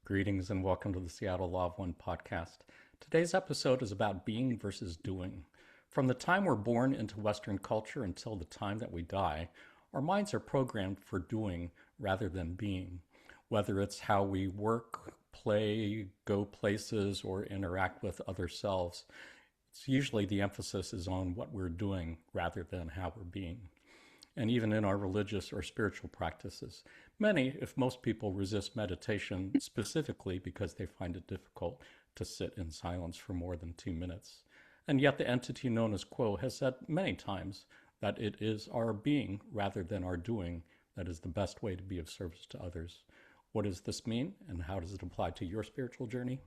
Greetings and welcome to the Seattle Law of One podcast. Today's episode is about being versus doing. From the time we're born into Western culture until the time that we die, our minds are programmed for doing rather than being. Whether it's how we work, play, go places, or interact with other selves, it's usually the emphasis is on what we're doing rather than how we're being. And even in our religious or spiritual practices, many, if most people, resist meditation specifically because they find it difficult to sit in silence for more than 2 minutes. And yet the entity known as Quo has said many times that it is our being rather than our doing that is the best way to be of service to others. What does this mean, and how does it apply to your spiritual journey?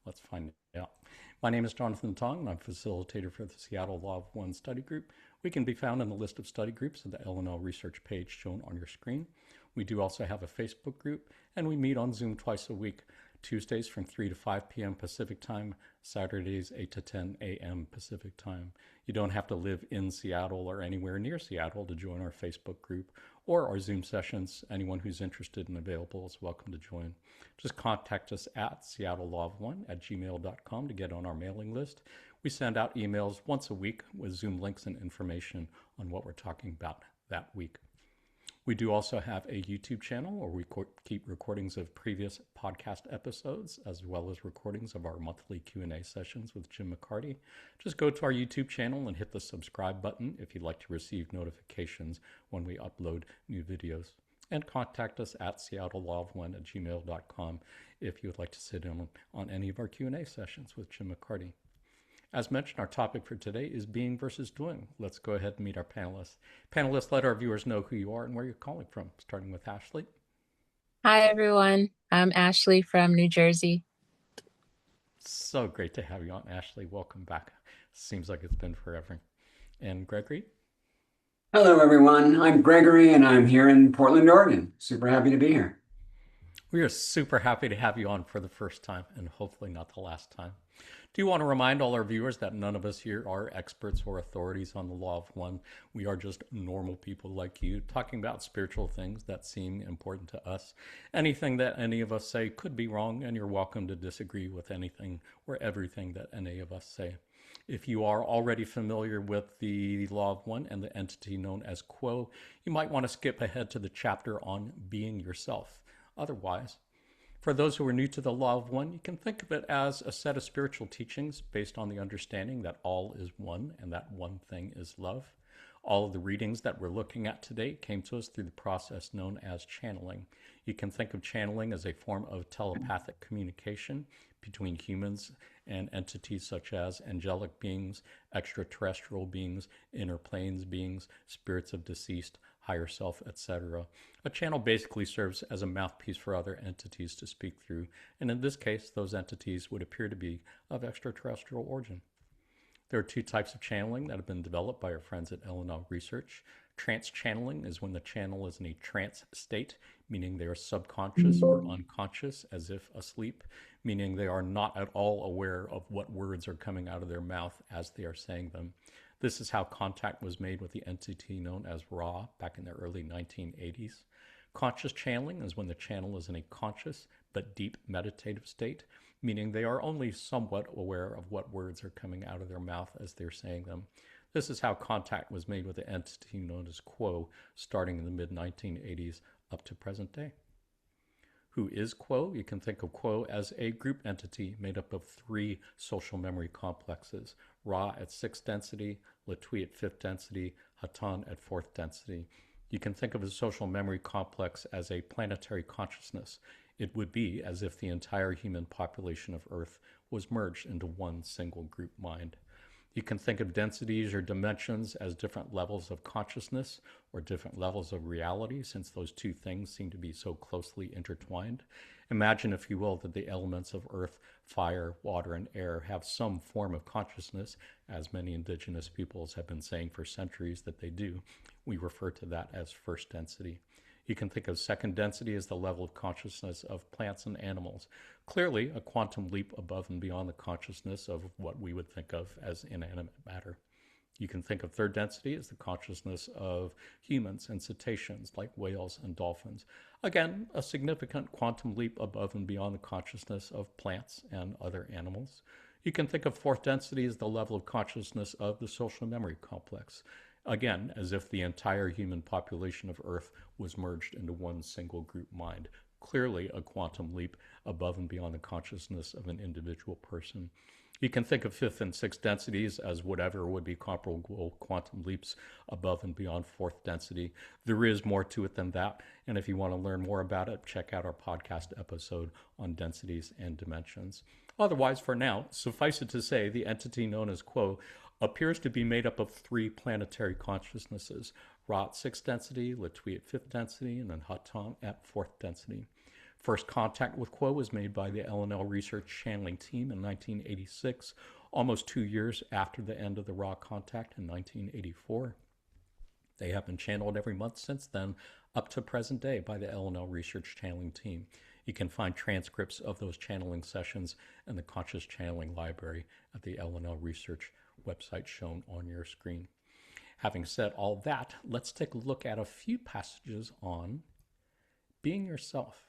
Let's find out. My name is Jonathan Tong, and I'm facilitator for the Seattle Law of One study group. We can be found in the list of study groups at the LNL research page shown on your screen. We do also have a Facebook group, and we meet on Zoom twice a week, Tuesdays from 3 to 5 p.m. Pacific time, Saturdays 8 to 10 a.m. Pacific time. You don't have to live in Seattle or anywhere near Seattle to join our Facebook group or our Zoom sessions. Anyone who's interested and available is welcome to join. Just contact us at seattlelaw1@gmail.com to get on our mailing list. We send out emails once a week with Zoom links and information on what we're talking about that week. We do also have a YouTube channel where we keep recordings of previous podcast episodes, as well as recordings of our monthly Q&A sessions with Jim McCarty. Just go to our YouTube channel and hit the subscribe button if you'd like to receive notifications when we upload new videos. And contact us at seattlelaw1@gmail.com if you would like to sit in on any of our Q&A sessions with Jim McCarty. As mentioned, our topic for today is being versus doing. Let's go ahead and meet our panelists. Panelists, let our viewers know who you are and where you're calling from, starting with Ashley. Hi, everyone. I'm Ashley from New Jersey. So great to have you on, Ashley. Welcome back. Seems like it's been forever. And Gregory? Hello, everyone. I'm Gregory, and I'm here in Portland, Oregon. Super happy to be here. We are super happy to have you on for the first time, and hopefully not the last time. Do you want to remind all our viewers that none of us here are experts or authorities on the law of one? We are just normal people like you, talking about spiritual things that seem important to us. Anything that any of us say could be wrong, and you're welcome to disagree with anything or everything that any of us say. If you are already familiar with the law of one and the entity known as Quo, you might want to skip ahead to the chapter on being yourself. Otherwise, for those who are new to the law of one, you can think of it as a set of spiritual teachings based on the understanding that all is one and that one thing is love. All of the readings that we're looking at today came to us through the process known as channeling. You can think of channeling as a form of telepathic communication between humans and entities such as angelic beings, extraterrestrial beings, inner planes beings, spirits of deceased, higher self, etc. A channel basically serves as a mouthpiece for other entities to speak through, and in this case, those entities would appear to be of extraterrestrial origin. There are two types of channeling that have been developed by our friends at LNL Research. Trance channeling is when the channel is in a trance state, meaning they are subconscious or unconscious, as if asleep, meaning they are not at all aware of what words are coming out of their mouth as they are saying them. This is how contact was made with the entity known as Ra back in the early 1980s. Conscious channeling is when the channel is in a conscious but deep meditative state, meaning they are only somewhat aware of what words are coming out of their mouth as they're saying them. This is how contact was made with the entity known as Quo, starting in the mid-1980s up to present day. Who is Quo? You can think of Quo as a group entity made up of three social memory complexes: Ra at 6th density, Latui at 5th density, Hatan at 4th density. You can think of a social memory complex as a planetary consciousness. It would be as if the entire human population of Earth was merged into one single group mind. You can think of densities or dimensions as different levels of consciousness or different levels of reality, since those two things seem to be so closely intertwined. Imagine, if you will, that the elements of earth, fire, water, and air have some form of consciousness, as many indigenous peoples have been saying for centuries that they do. We refer to that as first density. You can think of second density as the level of consciousness of plants and animals. Clearly, a quantum leap above and beyond the consciousness of what we would think of as inanimate matter. You can think of third density as the consciousness of humans and cetaceans like whales and dolphins. Again, a significant quantum leap above and beyond the consciousness of plants and other animals. You can think of fourth density as the level of consciousness of the social memory complex. Again, as if the entire human population of Earth was merged into one single group mind. Clearly a quantum leap above and beyond the consciousness of an individual person. You can think of fifth and sixth densities as whatever would be comparable quantum leaps above and beyond fourth density. There is more to it than that. And if you want to learn more about it, check out our podcast episode on densities and dimensions. Otherwise, for now, suffice it to say, the entity known as Quo appears to be made up of three planetary consciousnesses: Ra at sixth density, Latwi at fifth density, and then Hatan at fourth density. First contact with Quo was made by the L&L Research Channeling Team in 1986, almost 2 years after the end of the Ra contact in 1984. They have been channeled every month since then, up to present day by the L&L Research Channeling Team. You can find transcripts of those channeling sessions in the Conscious Channeling Library at the L&L Research website shown on your screen. Having said all that, let's take a look at a few passages on being yourself.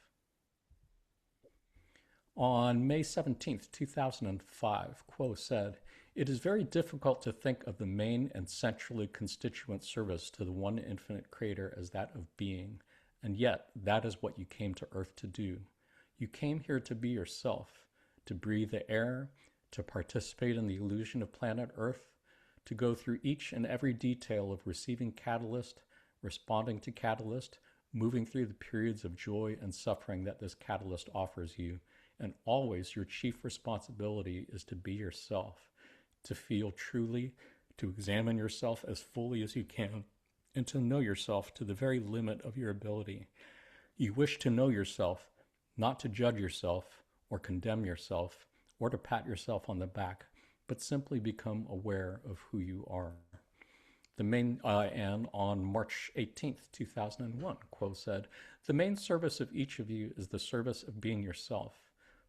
On May 17th, 2005, Quo said, "It is very difficult to think of the main and centrally constituent service to the one infinite creator as that of being, and yet that is what you came to Earth to do. You came here to be yourself, to breathe the air, to participate in the illusion of planet Earth, to go through each and every detail of receiving catalyst, responding to catalyst, moving through the periods of joy and suffering that this catalyst offers you. And always your chief responsibility is to be yourself, to feel truly, to examine yourself as fully as you can, and to know yourself to the very limit of your ability. You wish to know yourself, not to judge yourself or condemn yourself or to pat yourself on the back, but simply become aware of who you are." And on March 18th, 2001, Quo said, "The main service of each of you is the service of being yourself.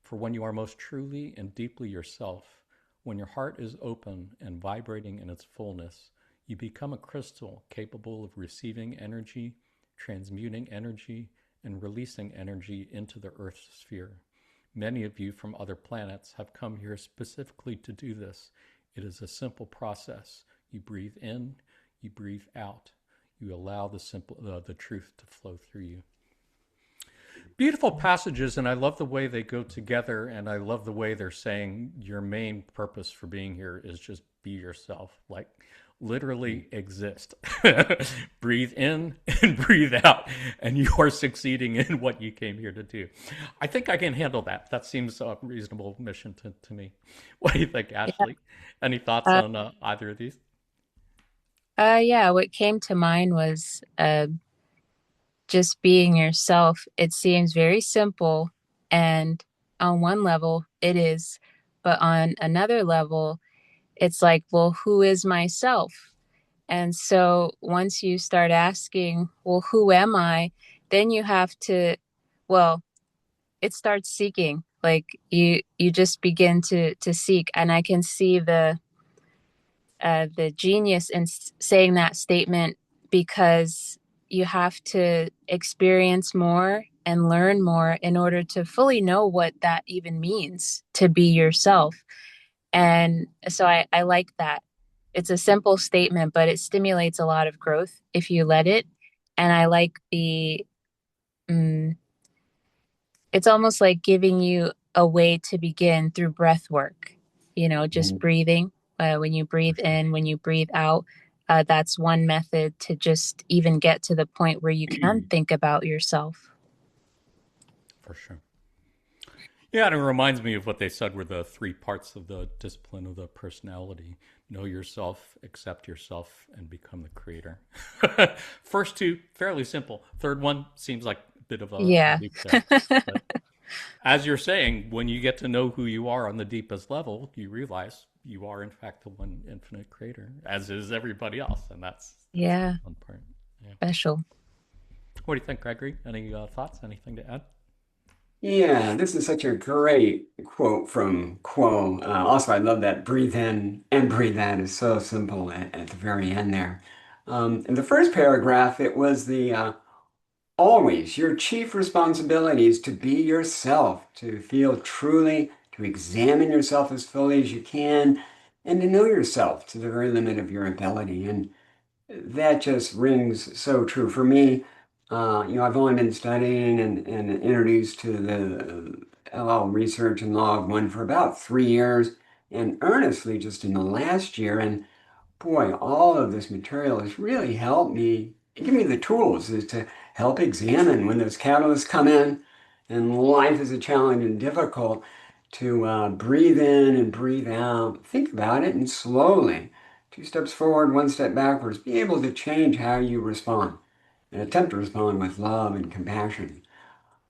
For when you are most truly and deeply yourself, when your heart is open and vibrating in its fullness, you become a crystal capable of receiving energy, transmuting energy, and releasing energy into the Earth's sphere. Many of you from other planets have come here specifically to do this. It is a simple process. You breathe in, you breathe out. You allow the truth to flow through you." Beautiful passages, and I love the way they go together, and I love the way they're saying your main purpose for being here is just be yourself, like literally exist. Breathe in and breathe out, and you are succeeding in what you came here to do. I think I can handle that. That seems a reasonable mission to me. What do you think, Yeah. Ashley? Any thoughts Uh, on either of these? yeah, what came to mind was just being yourself. It seems very simple, and on one level it is, but on another level, it's like, well, who is myself? And so once you start asking, well, who am I? Then you have to, well, it starts seeking. Like you just begin to seek, and I can see the genius in saying that statement, because you have to experience more and learn more in order to fully know what that even means to be yourself. And so I like that. It's a simple statement, but it stimulates a lot of growth if you let it. And I like mm, it's almost like giving you a way to begin through breath work, just breathing. When you breathe in, when you breathe out, that's one method to just even get to the point where you can think about yourself. For sure. Yeah, and it reminds me of what they said were the three parts of the discipline of the personality: know yourself, accept yourself, and become the creator. First two, fairly simple. Third one seems like a bit of a Yeah. leap there. But as you're saying, when you get to know who you are on the deepest level, you realize you are, in fact, the one infinite creator, as is everybody else. And that's Yeah. the fun part. Yeah. Special. What do you think, Gregory? Any thoughts? Anything to add? Yeah, this is such a great quote from Quo. Also, I love that breathe in and breathe out is so simple at the very end there. In the first paragraph, it was the always your chief responsibility is to be yourself, to feel truly, to examine yourself as fully as you can, and to know yourself to the very limit of your ability. And that just rings so true for me. I've only been studying and introduced to the LL research and law of one for about 3 years, and earnestly just in the last year. And boy, all of this material has really helped me, give me the tools is to help examine when those catalysts come in and life is a challenge and difficult to breathe in and breathe out, think about it, and slowly, 2 steps forward, 1 step backwards, be able to change how you respond and attempt to respond with love and compassion.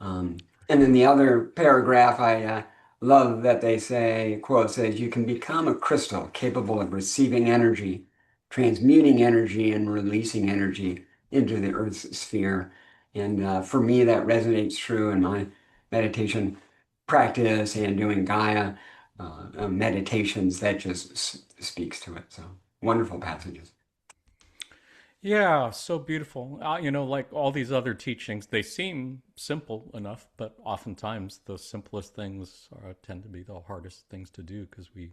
And then the other paragraph, I love that they say, quote says, you can become a crystal capable of receiving energy, transmuting energy, and releasing energy into the Earth's sphere. And for me, that resonates true in my meditation practice and doing Gaia meditations. That just speaks to it. So wonderful passages. Yeah, so beautiful. Like all these other teachings, they seem simple enough, but oftentimes the simplest things tend to be the hardest things to do because we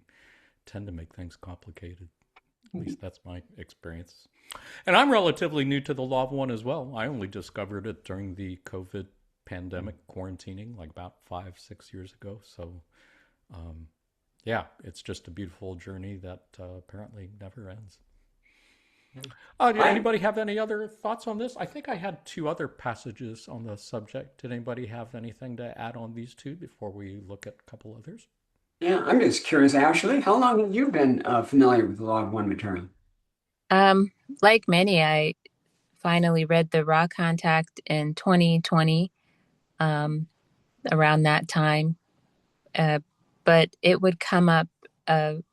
tend to make things complicated. At least that's my experience. And I'm relatively new to the Law of One as well. I only discovered it during the COVID pandemic quarantining, like about 5, 6 years ago. So, um, yeah, it's just a beautiful journey that apparently never ends. Did I anybody have any other thoughts on this? I think I had two other passages on the subject. Did anybody have anything to add on these two before we look at a couple others? Yeah, I'm just curious, Ashley, how long have you been familiar with the Law of One material? Um, like many, I finally read The Raw Contact in 2020, um, around that time. Uh, but it would come up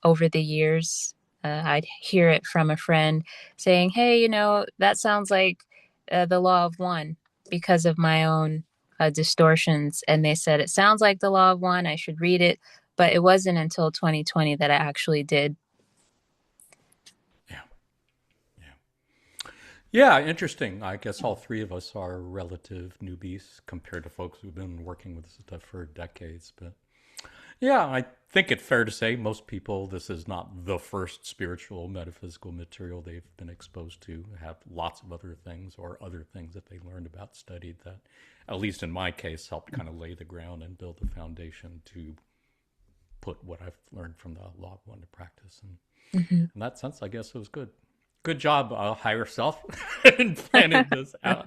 over the years. I'd hear it from a friend saying, "Hey, that sounds like the Law of One," because of my own distortions. And they said, "It sounds like the Law of One. I should read it." But it wasn't until 2020 that I actually did. Yeah, yeah. Yeah, interesting. I guess all three of us are relative newbies compared to folks who've been working with this stuff for decades. But yeah, I think it's fair to say most people, this is not the first spiritual metaphysical material they've been exposed to. Have lots of other things or other things that they learned about, studied that, at least in my case, helped kind of lay the ground and build the foundation to put what I've learned from the Law of One to practice. And Mhm. in that sense, I guess it was good. Good job, higher self, in planning this out.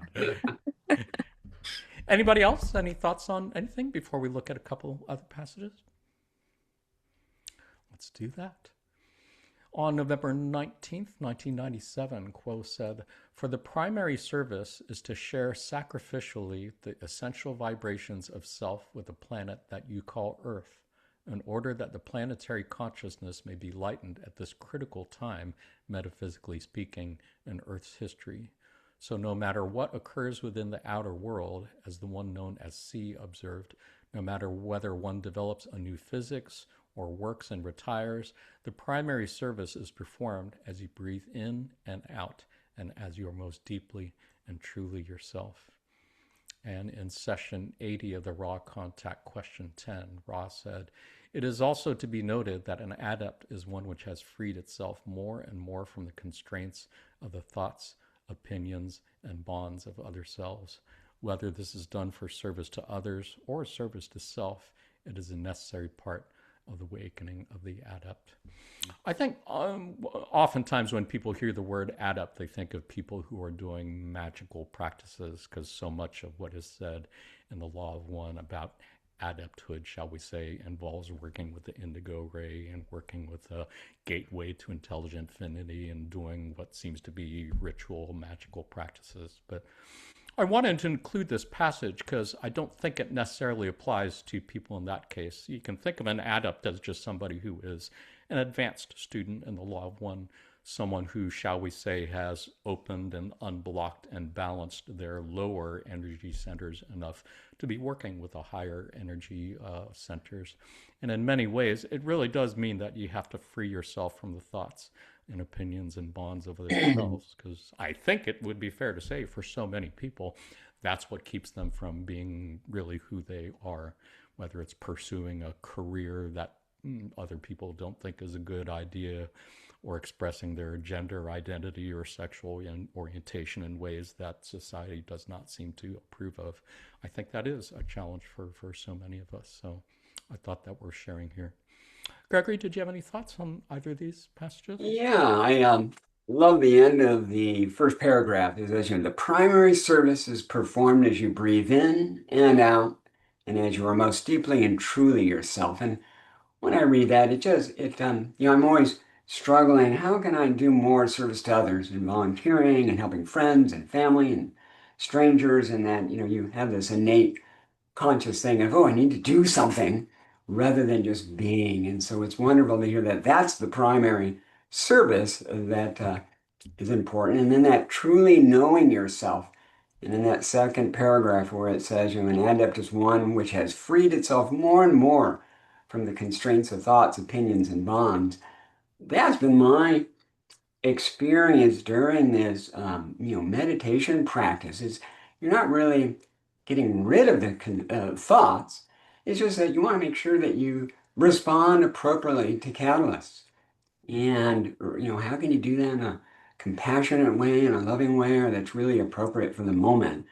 Anybody else? Any thoughts on anything before we look at a couple other passages? Let's do that. On November 19th, 1997, Quo said, for the primary service is to share sacrificially the essential vibrations of self with the planet that you call Earth, in order that the planetary consciousness may be lightened at this critical time, metaphysically speaking, in Earth's history. So no matter what occurs within the outer world, as the one known as C observed, no matter whether one develops a new physics or works and retires, the primary service is performed as you breathe in and out and as you are most deeply and truly yourself. And in session 80 of the Raw Contact question 10, Ra said, it is also to be noted that an adept is one which has freed itself more and more from the constraints of the thoughts, opinions, and bonds of other selves. Whether this is done for service to others or service to self, it is a necessary part of the awakening of the adept. I think oftentimes when people hear the word adept, they think of people who are doing magical practices because so much of what is said in the Law of One about adepthood, shall we say, involves working with the indigo ray and working with a gateway to intelligent infinity and doing what seems to be ritual magical practices. But I wanted to include this passage because I don't think it necessarily applies to people in that case. You can think of an adept as just somebody who is an advanced student in the Law of One, someone who, shall we say, has opened and unblocked and balanced their lower energy centers enough to be working with the higher energy centers. And in many ways, it really does mean that you have to free yourself from the thoughts and opinions and bonds of other selves. Because I think it would be fair to say for so many people, that's what keeps them from being really who they are, whether it's pursuing a career that other people don't think is a good idea, or expressing their gender identity or sexual orientation in ways that society does not seem to approve of. I think that is a challenge for so many of us. So I thought that worth sharing here. Gregory, did you have any thoughts on either of these passages? Yeah, I love the end of the first paragraph. It says, the primary service is performed as you breathe in and out, and as you are most deeply and truly yourself. And when I read that, I'm always struggling. How can I do more service to others and volunteering and helping friends and family and strangers? And that, you have this innate conscious thing of, oh, I need to do something rather than just being. And so it's wonderful to hear that that's the primary service that is important. And then that truly knowing yourself. And in that second paragraph where it says, an adept is one which has freed itself more and more from the constraints of thoughts, opinions, and bonds. That's been my experience during this, meditation practice. Is you're not really getting rid of the thoughts. It's just that you want to make sure that you respond appropriately to catalysts. And, how can you do that in a compassionate way, in a loving way, or that's really appropriate for the moment?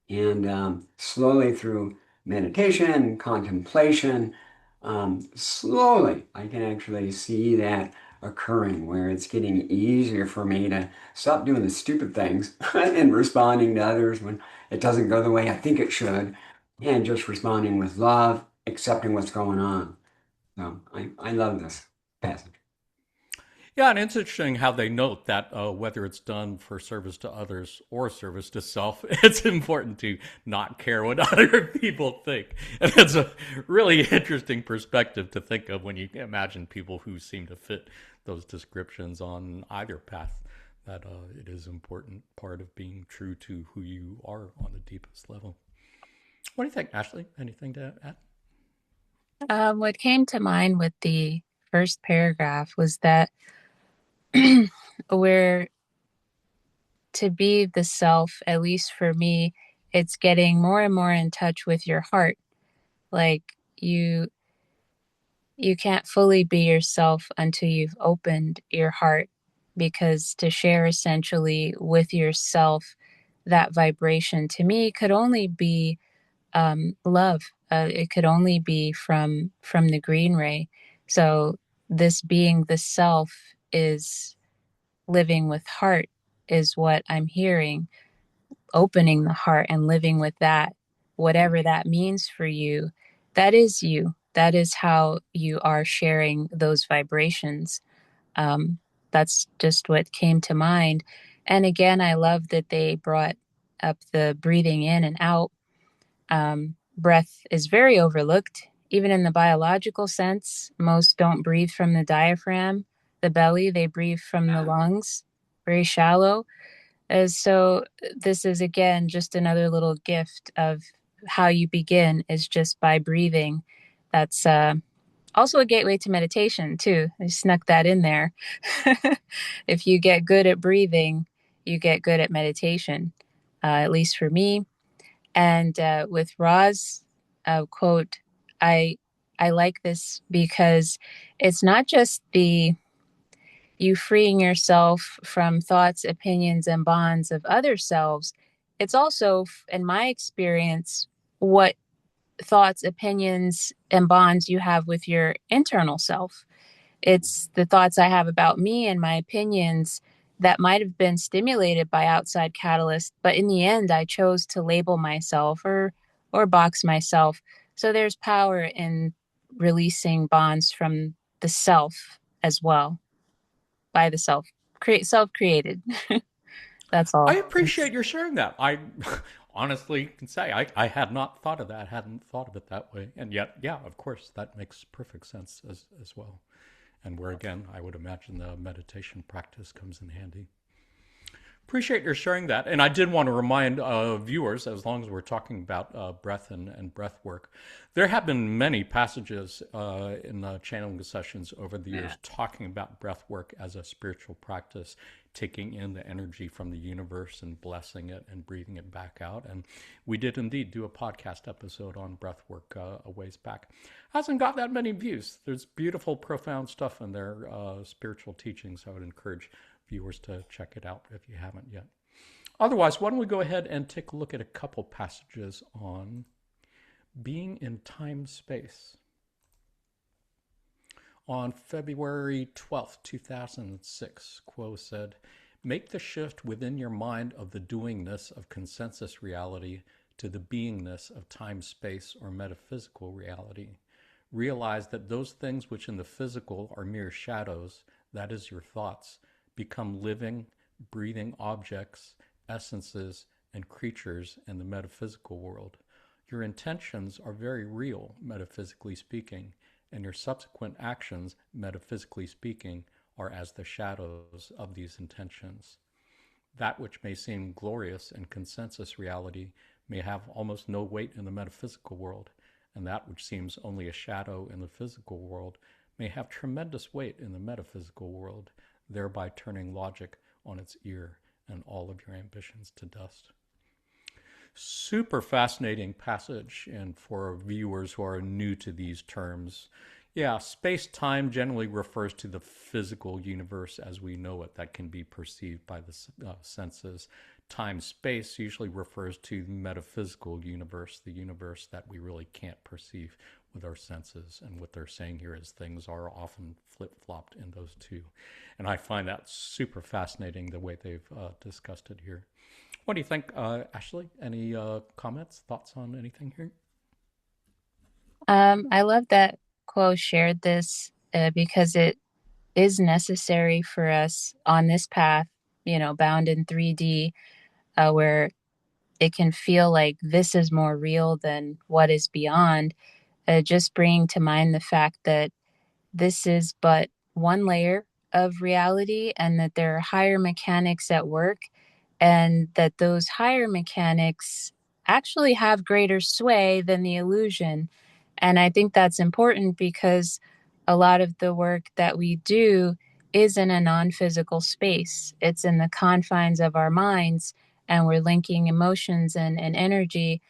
And slowly through meditation, contemplation, slowly I can actually see that occurring where it's getting easier for me to stop doing the stupid things and responding to others when it doesn't go the way I think it should, and just responding with love, accepting what's going on. So I love this passage. Yeah, and it's interesting how they note that whether it's done for service to others or service to self, it's important to not care what other people think. And it's a really interesting perspective to think of when you imagine people who seem to fit those descriptions on either path. That it is an important part of being true to who you are on the deepest level. What do you think, Ashley? Anything to add? What came to mind with the first paragraph was that we're to be the self, at least for me, it's getting more and more in touch with your heart. Like you can't fully be yourself until you've opened your heart, because to share essentially with yourself that vibration to me could only be love. It could only be from the green ray. So this being the self is living with heart is what I'm hearing, opening the heart and living with that, whatever that means for you, that is you. That is how you are sharing those vibrations. Um, that's just what came to mind. And again, I love that they brought up the breathing in and out. Breath is very overlooked, even in the biological sense. Most don't breathe from the diaphragm, the belly, they breathe from the lungs, very shallow. So this is again just another little gift of how you begin is just by breathing. That's also a gateway to meditation too. I snuck that in there. If you get good at breathing, you get good at meditation, at least for me. And with Ra's quote, I I like this because it's not just the you freeing yourself from thoughts, opinions, and bonds of other selves. It's also, in my experience, what thoughts, opinions, and bonds you have with your internal self. It's the thoughts I have about me and my opinions that might have been stimulated by outside catalysts, but in the end, I chose to label myself or box myself. So there's power in releasing bonds from the self as well, by the self, create self created. That's I all. Thanks. appreciate your sharing that. I honestly can say I had not thought of that, hadn't thought of it that way. And yet, yeah, of course, that makes perfect sense as well. and where, again, I would imagine the meditation practice comes in handy. Appreciate your sharing that. And I did want to remind viewers, as long as we're talking about breath and breath work, there have been many passages in channeling sessions over the Yeah. years talking about breath work as a spiritual practice, taking in the energy from the universe and blessing it and breathing it back out. And we did indeed do a podcast episode on breath work a ways back. Hasn't got that many views. There's beautiful, profound stuff in their spiritual teachings. I would encourage viewers to check it out if you haven't yet. Otherwise, why don't we go ahead and take a look at a couple passages on being in time space. On February 12th, 2006, Quo said, "Make the shift within your mind of the doingness of consensus reality to the beingness of time space or metaphysical reality. Realize that those things which in the physical are mere shadows, that is, your thoughts, become living, breathing objects, essences, and creatures in the metaphysical world. Your intentions are very real, metaphysically speaking, and your subsequent actions, metaphysically speaking, are as the shadows of these intentions. That which may seem glorious in consensus reality may have almost no weight in the metaphysical world, and that which seems only a shadow in the physical world may have tremendous weight in the metaphysical world, thereby turning logic on its ear and all of your ambitions to dust." Super fascinating passage, and for viewers who are new to these terms, yeah, space time generally refers to the physical universe as we know it, that can be perceived by the senses. Time space usually refers to the metaphysical universe, the universe that we really can't perceive with our senses. And what they're saying here is things are often flip flopped in those two. And I find that super fascinating the way they've discussed it here. What do you think, Ashley? Any comments, thoughts on anything here? I love that Quo shared this because it is necessary for us on this path, bound in 3D, where it can feel like this is more real than what is beyond. Just bringing to mind the fact that this is but one layer of reality and that there are higher mechanics at work, and that those higher mechanics actually have greater sway than the illusion. And I think that's important because a lot of the work that we do is in a non-physical space. It's in the confines of our minds, and we're linking emotions and energy.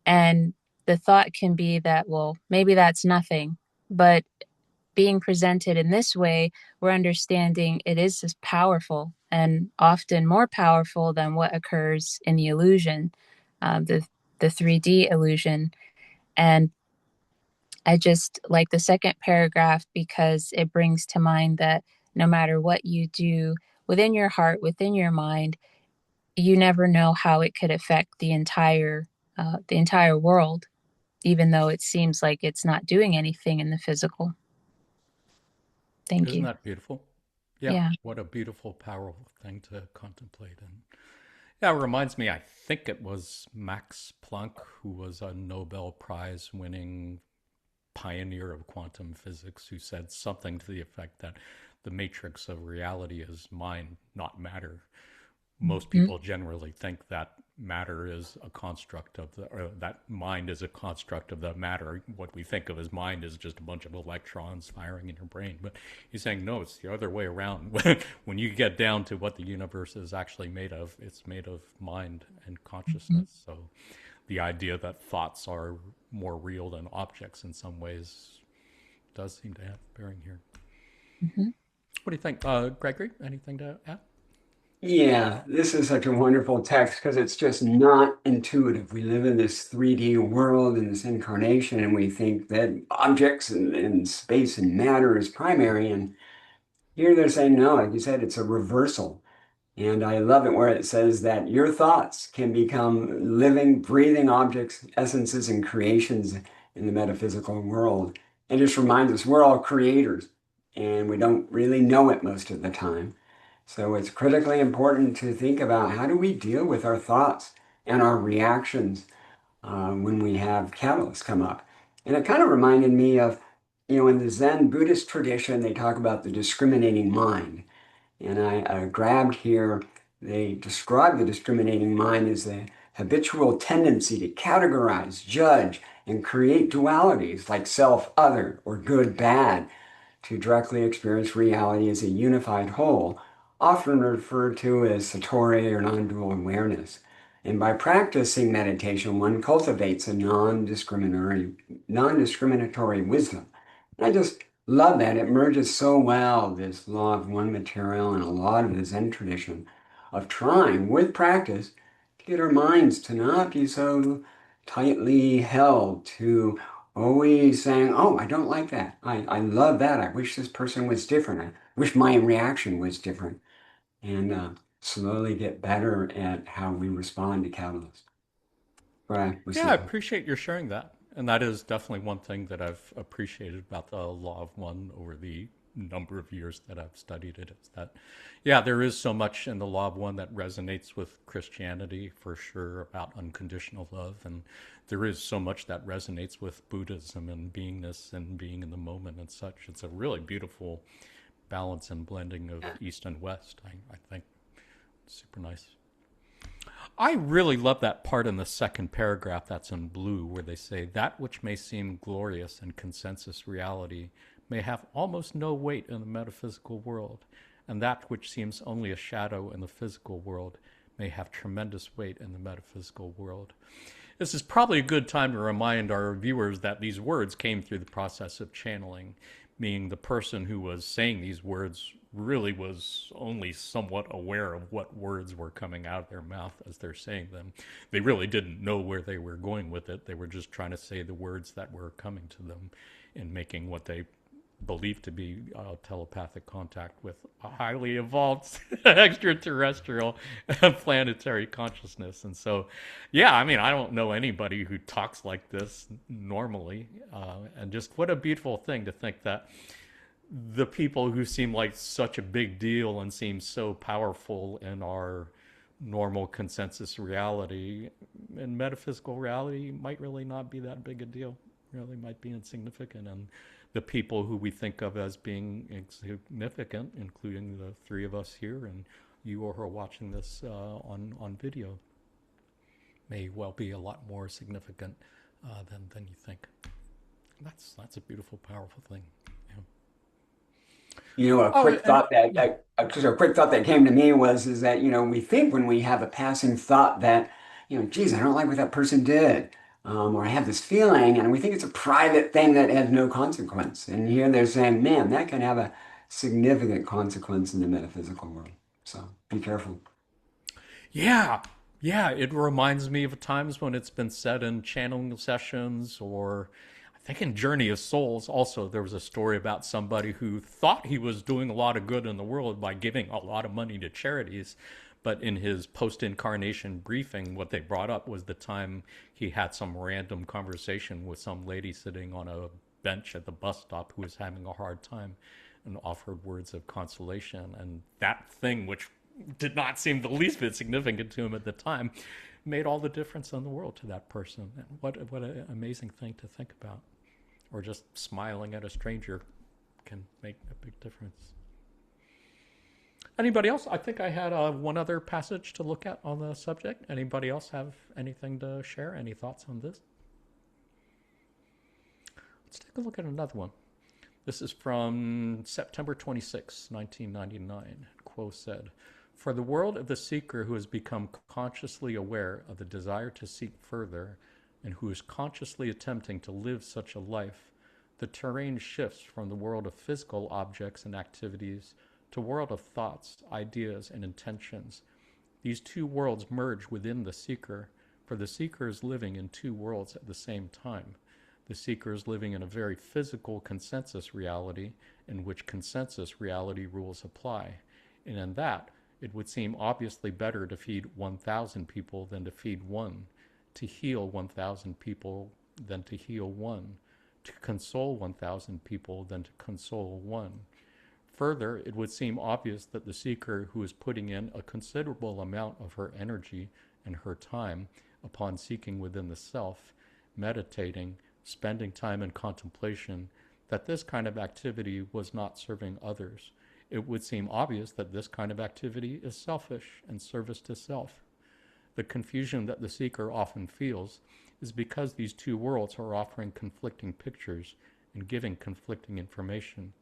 And the thought can be that, well, maybe that's nothing. But being presented in this way, we're understanding it is as powerful and often more powerful than what occurs in the illusion, the 3D illusion. And I just like the second paragraph because it brings to mind that no matter what you do within your heart, within your mind, you never know how it could affect the entire world, even though it seems like it's not doing anything in the physical. Thank Isn't you. that beautiful? Yeah, Yeah. what a beautiful, powerful thing to contemplate. And yeah, it reminds me, I think it was Max Planck, who was a Nobel Prize winning pioneer of quantum physics, who said something to the effect that the matrix of reality is mind, not matter. Most Mhm. people generally think that matter is a construct of the, or that mind is a construct of the matter. What we think of as mind is just a bunch of electrons firing in your brain. But he's saying, no, it's the other way around. When you get down to what the universe is actually made of, it's made of mind and Mhm. consciousness. So the idea that thoughts are more real than objects in some ways does seem to have bearing here. Mhm. What do you think, Gregory? Anything to add? Yeah, this is such a wonderful text because it's just not intuitive. We live in this 3D world, in this incarnation, and we think that objects and space and matter is primary. And here they're saying, no, like you said, it's a reversal. And I love it where it says that your thoughts can become living, breathing objects, essences, and creations in the metaphysical world. And just reminds us we're all creators and we don't really know it most of the time. So it's critically important to think about how do we deal with our thoughts and our reactions when we have catalysts come up. And it kind of reminded me of In the Zen Buddhist tradition, they talk about the discriminating mind. And I grabbed here, they describe the discriminating mind as the habitual tendency to categorize, judge, and create dualities like self, other, or good, bad, to directly experience reality as a unified whole, often referred to as satori or non-dual awareness. And by practicing meditation, one cultivates a non-discriminatory wisdom. And I just love that. It merges so well, this law of one material and a lot of the Zen tradition of trying with practice to get our minds to not be so tightly held to always saying, oh, I don't like that. I love that. I wish this person was different. I wish my reaction was different. And slowly get better at how we respond to catalysts. But I was Yeah, I thinking. appreciate your sharing that. And that is definitely one thing that I've appreciated about the Law of One over the number of years that I've studied it is that, yeah, there is so much in the Law of One that resonates with Christianity for sure about unconditional love. And there is so much that resonates with Buddhism and beingness and being in the moment and such. It's a really beautiful balance and blending of East and West, I think. Super nice. I really love that part in the second paragraph that's in blue where they say, that which may seem glorious in consensus reality may have almost no weight in the metaphysical world, and that which seems only a shadow in the physical world may have tremendous weight in the metaphysical world. This is probably a good time to remind our viewers that these words came through the process of channeling, meaning the person who was saying these words really was only somewhat aware of what words were coming out of their mouth as they're saying them. They really didn't know where they were going with it. They were just trying to say the words that were coming to them and making what they believed to be telepathic contact with a highly evolved extraterrestrial planetary consciousness. And so, yeah, I mean, I don't know anybody who talks like this normally. And just what a beautiful thing to think that the people who seem like such a big deal and seem so powerful in our normal consensus reality and metaphysical reality might really not be that big a deal, really might be insignificant. And the people who we think of as being significant, including the three of us here and you who are watching this on video, may well be a lot more significant than you think. That's a beautiful, powerful thing. Yeah. A Oh, quick and thought that, yeah, just a quick thought that came to me was is that we think when we have a passing thought that geez, I don't like what that person did, or I have this feeling, and we think it's a private thing that has no consequence. And here they're saying, man, that can have a significant consequence in the metaphysical world. So be careful. yeah, yeah. It reminds me of times when it's been said in channeling sessions, or I think in Journey of Souls. Also, there was a story about somebody who thought he was doing a lot of good in the world by giving a lot of money to charities, but in his post-incarnation briefing, what they brought up was the time he had some random conversation with some lady sitting on a bench at the bus stop who was having a hard time and offered words of consolation. And that thing, which did not seem the least bit significant to him at the time, made all the difference in the world to that person. And what an amazing thing to think about. Or just smiling at a stranger can make a big difference. Anybody else? I think I had one other passage to look at on the subject. Anybody else have anything to share? Any thoughts on this? Let's take a look at another one. This is from September 26, 1999. Quo said, for the world of the seeker who has become consciously aware of the desire to seek further and who is consciously attempting to live such a life, the terrain shifts from the world of physical objects and activities to world of thoughts, ideas, and intentions. These two worlds merge within the seeker, for the seeker is living in two worlds at the same time. The seeker is living in a very physical consensus reality in which consensus reality rules apply. And in that, it would seem obviously better to feed 1,000 people than to feed one, to heal 1,000 people than to heal one, to console 1,000 people than to console one. Further, it would seem obvious that the seeker who is putting in a considerable amount of her energy and her time upon seeking within the self, meditating, spending time in contemplation, that this kind of activity was not serving others. It would seem obvious that this kind of activity is selfish and service to self. The confusion that the seeker often feels is because these two worlds are offering conflicting pictures and giving conflicting information.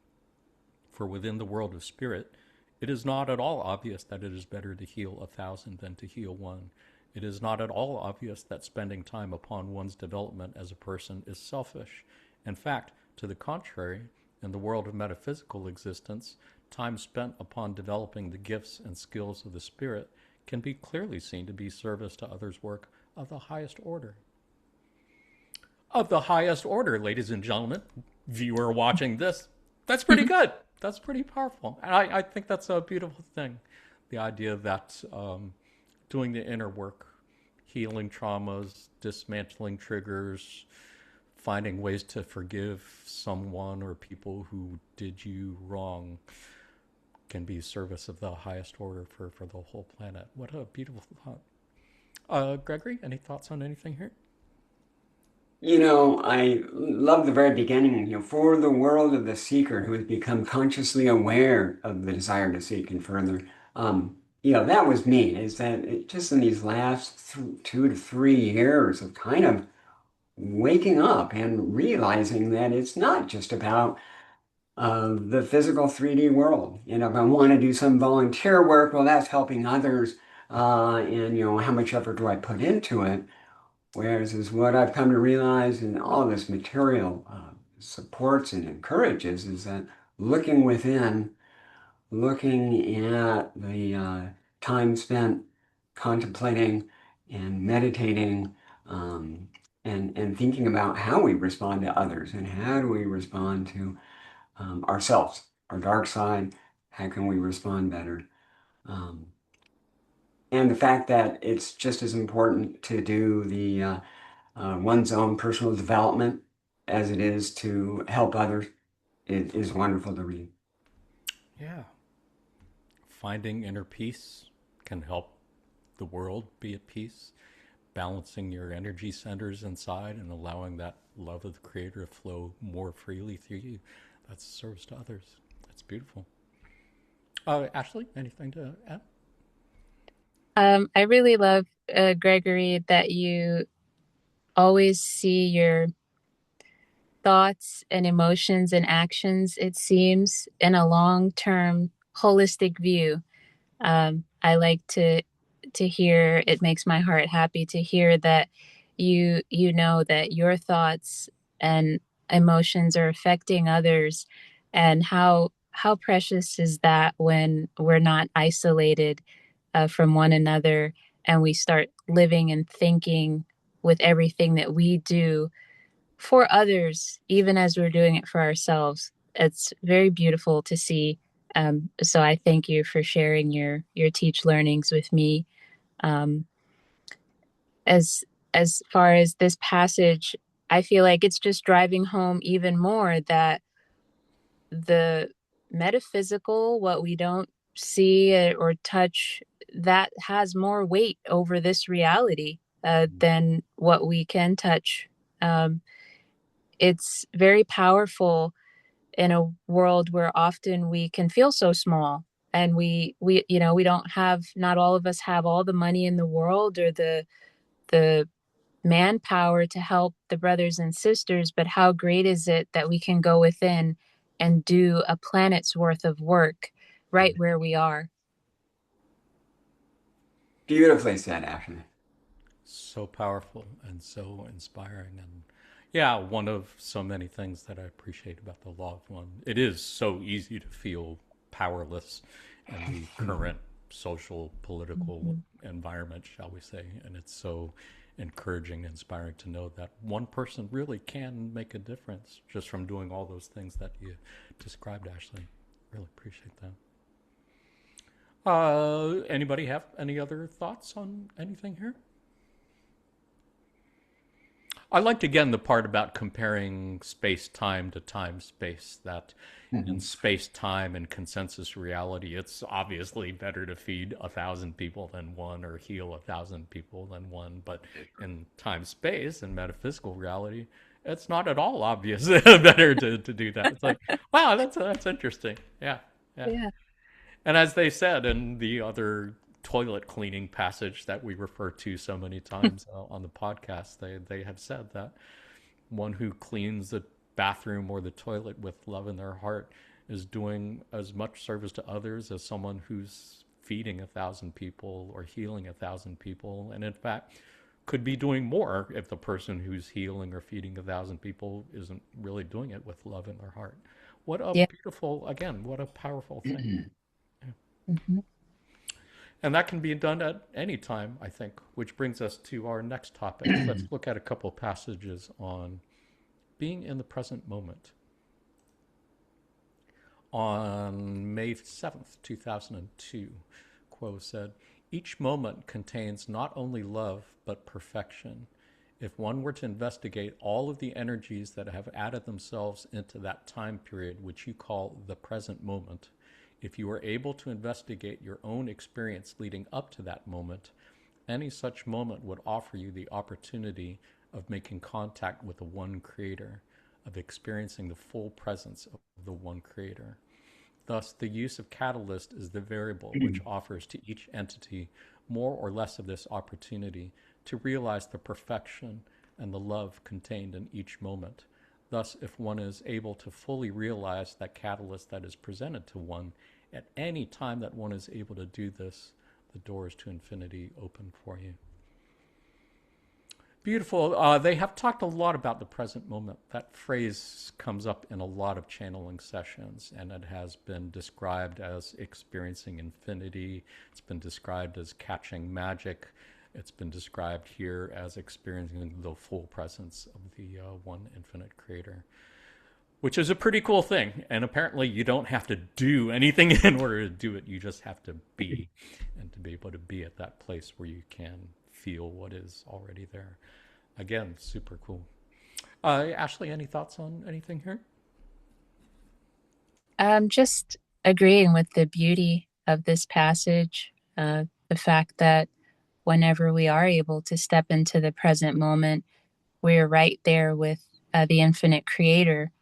For within the world of spirit, it is not at all obvious that it is better to heal 1,000 than to heal one. It is not at all obvious that spending time upon one's development as a person is selfish. In fact, to the contrary, in the world of metaphysical existence, time spent upon developing the gifts and skills of the spirit can be clearly seen to be service to others' work of the highest order. Of the highest order, ladies and gentlemen, viewer watching this, that's pretty good. That's pretty powerful. And I think that's a beautiful thing. The idea that doing the inner work, healing traumas, dismantling triggers, finding ways to forgive someone or people who did you wrong can be service of the highest order for the whole planet. What a beautiful thought. Gregory, any thoughts on anything here? I love the very beginning, for the world of the seeker who has become consciously aware of the desire to seek and further. That was me, is that just in these last 2 to 3 years of kind of waking up and realizing that it's not just about the physical 3D world. If I want to do some volunteer work, well, that's helping others. And, how much effort do I put into it? Whereas is what I've come to realize in all this material supports and encourages is that looking within, looking at the time spent contemplating and meditating and thinking about how we respond to others and how do we respond to ourselves, our dark side, how can we respond better? Um, and the fact that it's just as important to do the one's own personal development as it is to help others. It is wonderful to read. Yeah. Finding inner peace can help the world be at peace. Balancing your energy centers inside and allowing that love of the creator to flow more freely through you. That's service to others. That's beautiful. Ashley, anything to add? I really love, Gregory, that you always see your thoughts and emotions and actions, it seems, in a long-term holistic view. I like to hear, it makes my heart happy to hear that you know that your thoughts and emotions are affecting others, and how precious is that when we're not isolated from one another, and we start living and thinking with everything that we do for others, even as we're doing it for ourselves. It's very beautiful to see. So I thank you for sharing your teach learnings with me. Um, as as far as this passage, I feel like it's just driving home even more that the metaphysical, what we don't see or touch, that has more weight over this reality than what we can touch. Um, it's very powerful in a world where often we can feel so small, and we we don't have, not all of us have all the money in the world or the manpower to help the brothers and sisters, but how great is it that we can go within and do a planet's worth of work right where we are. Beautifully said, Ashley. So powerful and so inspiring. And yeah, one of so many things that I appreciate about the law of one. It is so easy to feel powerless in the current social, political Mhm. environment, shall we say. And it's so encouraging, inspiring to know that one person really can make a difference just from doing all those things that you described, Ashley. Really appreciate that. Anybody have any other thoughts on anything here? I liked again the part about comparing space time to time space, that in Mhm. space time and consensus reality, it's obviously better to feed 1,000 people than one or heal 1,000 people than one. But in time space and metaphysical reality, it's not at all obvious better to do that. It's like, wow, that's interesting. Yeah, yeah. Yeah. And as they said in the other toilet cleaning passage that we refer to so many times on the podcast, they have said that one who cleans the bathroom or the toilet with love in their heart is doing as much service to others as someone who's feeding 1,000 people or healing 1,000 people, and in fact could be doing more if the person who's healing or feeding 1,000 people isn't really doing it with love in their heart. What a Yeah. beautiful, again, what a powerful thing. Hmm. And that can be done at any time, I think, which brings us to our next topic. Let's look at a couple passages on being in the present moment. On May 7th, 2002, Quo said, "Each moment contains not only love, but perfection. If one were to investigate all of the energies that have added themselves into that time period, which you call the present moment, if you were able to investigate your own experience leading up to that moment, any such moment would offer you the opportunity of making contact with the one creator, of experiencing the full presence of the one creator. Thus, the use of catalyst is the variable which offers to each entity more or less of this opportunity to realize the perfection and the love contained in each moment. Thus, if one is able to fully realize that catalyst that is presented to one, at any time that one is able to do this, the doors to infinity open for you." Beautiful. They have talked a lot about the present moment. That phrase comes up in a lot of channeling sessions, and it has been described as experiencing infinity. It's been described as catching magic. It's been described here as experiencing the full presence of the one infinite creator, which is a pretty cool thing. And apparently, you don't have to do anything in order to do it. You just have to be, and to be able to be at that place where you can feel what is already there. Again, super cool. Ashley, any thoughts on anything here? Just agreeing with the beauty of this passage, the fact that whenever we are able to step into the present moment, we're right there with the infinite creator.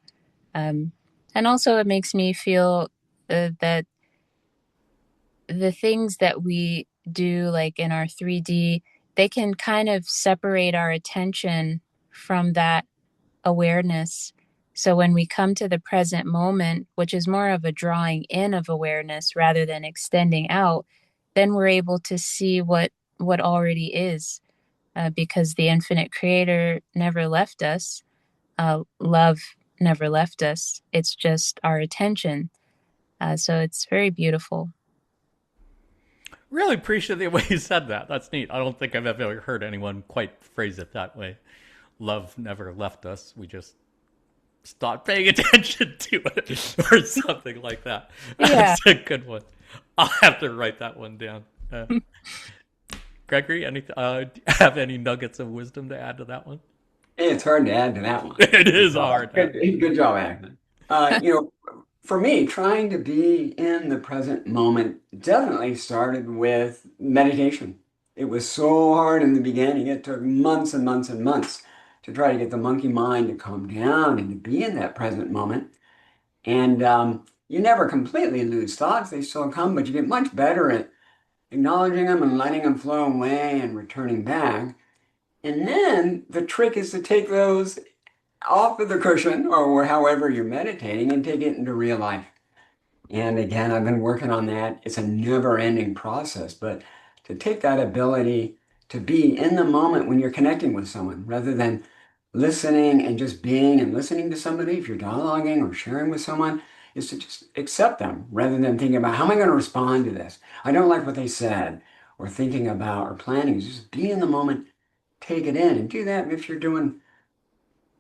Um, and also, it makes me feel that the things that we do, like in our 3D, they can kind of separate our attention from that awareness. So when we come to the present moment, which is more of a drawing in of awareness rather than extending out, then we're able to see what already is, because the infinite creator never left us. Love never left us. It's just our attention. So it's very beautiful. Really appreciate the way you said that. That's neat. I don't think I've ever heard anyone quite phrase it that way. Love never left us. We just stopped paying attention to it, or something like that. Yeah. That's a good one. I'll have to write that one down. Gregory, have any nuggets of wisdom to add to that one? It's hard to add to that one. It is hard. Good job, Agnes. For me, trying to be in the present moment definitely started with meditation. It was so hard in the beginning. It took months and months and months to try to get the monkey mind to calm down and to be in that present moment. And you never completely lose thoughts. They still come, but you get much better at acknowledging them and letting them flow away and returning back. And then the trick is to take those off of the cushion or however you're meditating and take it into real life. And again, I've been working on that. It's a never-ending process, but to take that ability to be in the moment when you're connecting with someone rather than listening and just being and listening to somebody, if you're dialoguing or sharing with someone, is to just accept them rather than thinking about how am I going to respond to this? I don't like what they said, or thinking about or planning. Just be in the moment, take it in, and do that if you're doing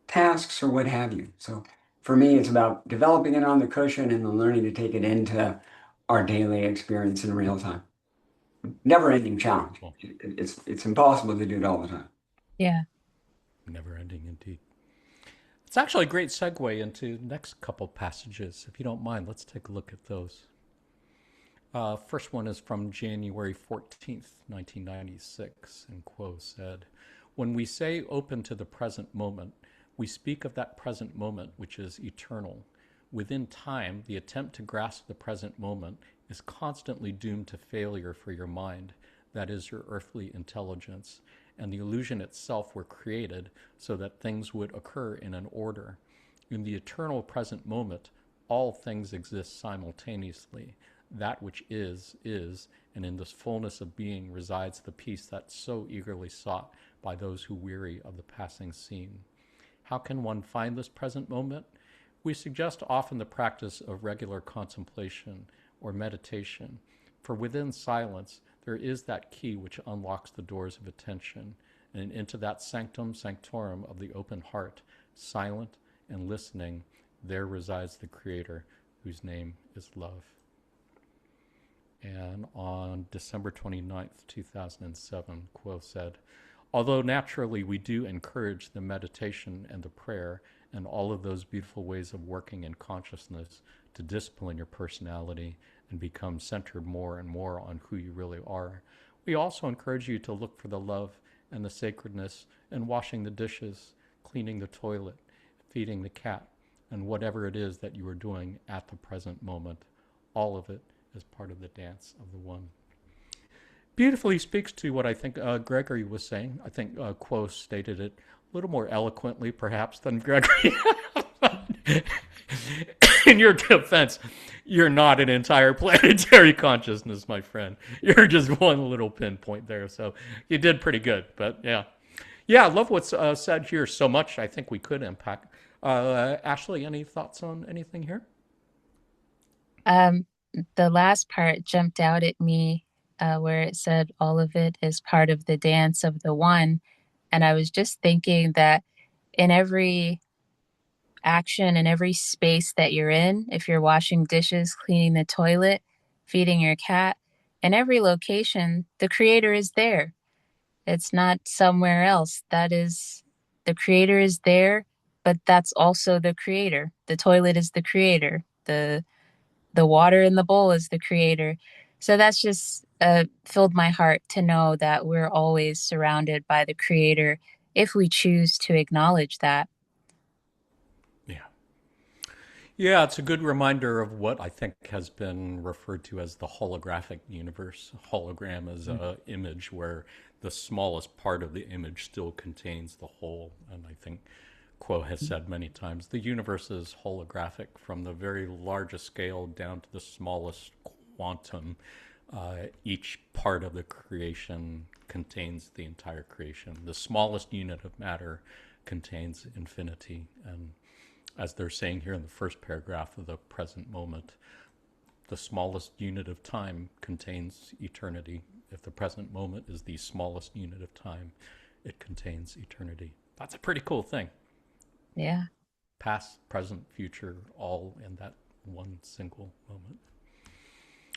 tasks or what have you. So for me, it's about developing it on the cushion and then learning to take it into our daily experience in real time. Never ending challenge. Well, It's impossible to do it all the time. Yeah. never ending indeed. It's actually a great segue into the next couple passages. If you don't mind, let's take a look at those. First one is from January 14th, 1996, and Quo said, "When we say open to the present moment, We speak of that present moment which is eternal. Within time, the attempt to grasp the present moment is constantly doomed to failure for your mind, that is, your earthly intelligence, and the illusion itself were created so that things would occur in an order. In the eternal present moment, all things exist simultaneously. That which is, and in this fullness of being resides the peace that's so eagerly sought by those who weary of the passing scene. How can one find this present moment? We suggest often the practice of regular contemplation or meditation, for within silence there is that key which unlocks the doors of attention, and into that sanctum sanctorum of the open heart, silent and listening, there resides the Creator, whose name is love. And on December 29th, 2007, Quo said, although naturally we do encourage the meditation and the prayer and all of those beautiful ways of working in consciousness to discipline your personality and become centered more and more on who you really are, we also encourage you to look for the love and the sacredness in washing the dishes, cleaning the toilet, feeding the cat, and whatever it is that you are doing at the present moment. All of it is part of the dance of the one. Beautifully speaks to what I think Gregory was saying. I think Quo stated it a little more eloquently, perhaps, than Gregory. In your defense, you're not an entire planetary consciousness, my friend. You're just one little pinpoint there. So you did pretty good. But yeah. Yeah, I love what's said here so much. I think we could impact. Ashley, any thoughts on anything here? Um, the last part jumped out at me where it said all of it is part of the dance of the one. And I was just thinking that in every action, in every space that you're in, if you're washing dishes, cleaning the toilet, feeding your cat, in every location, the creator is there. It's not somewhere else. That is, the creator is there, but that's also the creator. The toilet is the creator. The water in the bowl is the creator. So that's just filled my heart to know that we're always surrounded by the creator if we choose to acknowledge that. Yeah. Yeah, it's a good reminder of what I think has been referred to as the holographic universe. A hologram is an image where the smallest part of the image still contains the whole. And I think Quo has said many times the universe is holographic from the very largest scale down to the smallest quantum. Each part of the creation contains the entire creation. The smallest unit of matter contains infinity. And as they're saying here in the first paragraph of the present moment, the smallest unit of time contains eternity. If the present moment is the smallest unit of time, it contains eternity. That's a pretty cool thing. Yeah. Past, present, future, all in that one single moment.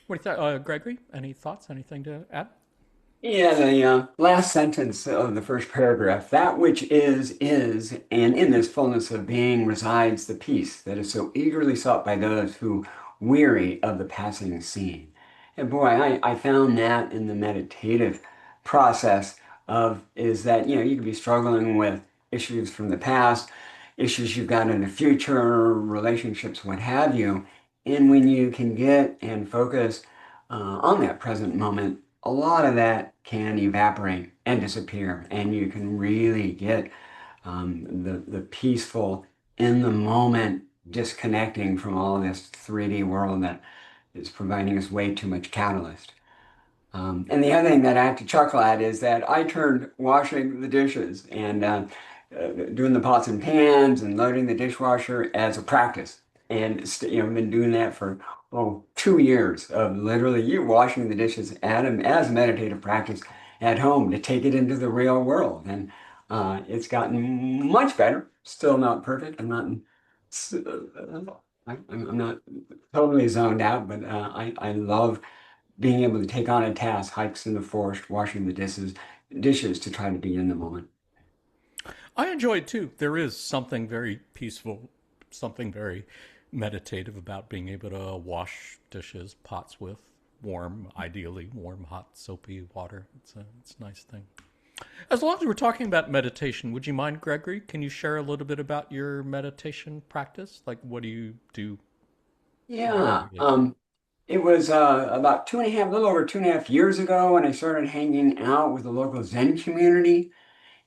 What do you think, Gregory? Any thoughts? Anything to add? Yeah, the last sentence of the first paragraph, that which is, and in this fullness of being resides the peace that is so eagerly sought by those who weary of the passing scene. And boy, I found that in the meditative process of is that, you could be struggling with issues from the past, issues you've got in the future, relationships, what have you. And when you can get and focus on that present moment, a lot of that can evaporate and disappear, and you can really get the peaceful in the moment disconnecting from all this 3D world that is providing us way too much catalyst. And the other thing that I have to chuckle at is that I turned washing the dishes and doing the pots and pans and loading the dishwasher as a practice. And I've been doing that for 2 years of literally you washing the dishes as a meditative practice at home to take it into the real world. And it's gotten much better. Still not perfect. I'm not totally zoned out, but I love being able to take on a task, hikes in the forest, washing the dishes to try to be in the moment. I enjoy it too. There is something very peaceful, something very meditative about being able to wash dishes, pots with warm, ideally warm, hot, soapy water. It's a nice thing. As long as we're talking about meditation, would you mind, Gregory? Can you share a little bit about your meditation practice? Like, what do you do Yeah. daily? It was about two and a half, a little over 2.5 years ago when I started hanging out with the local Zen community.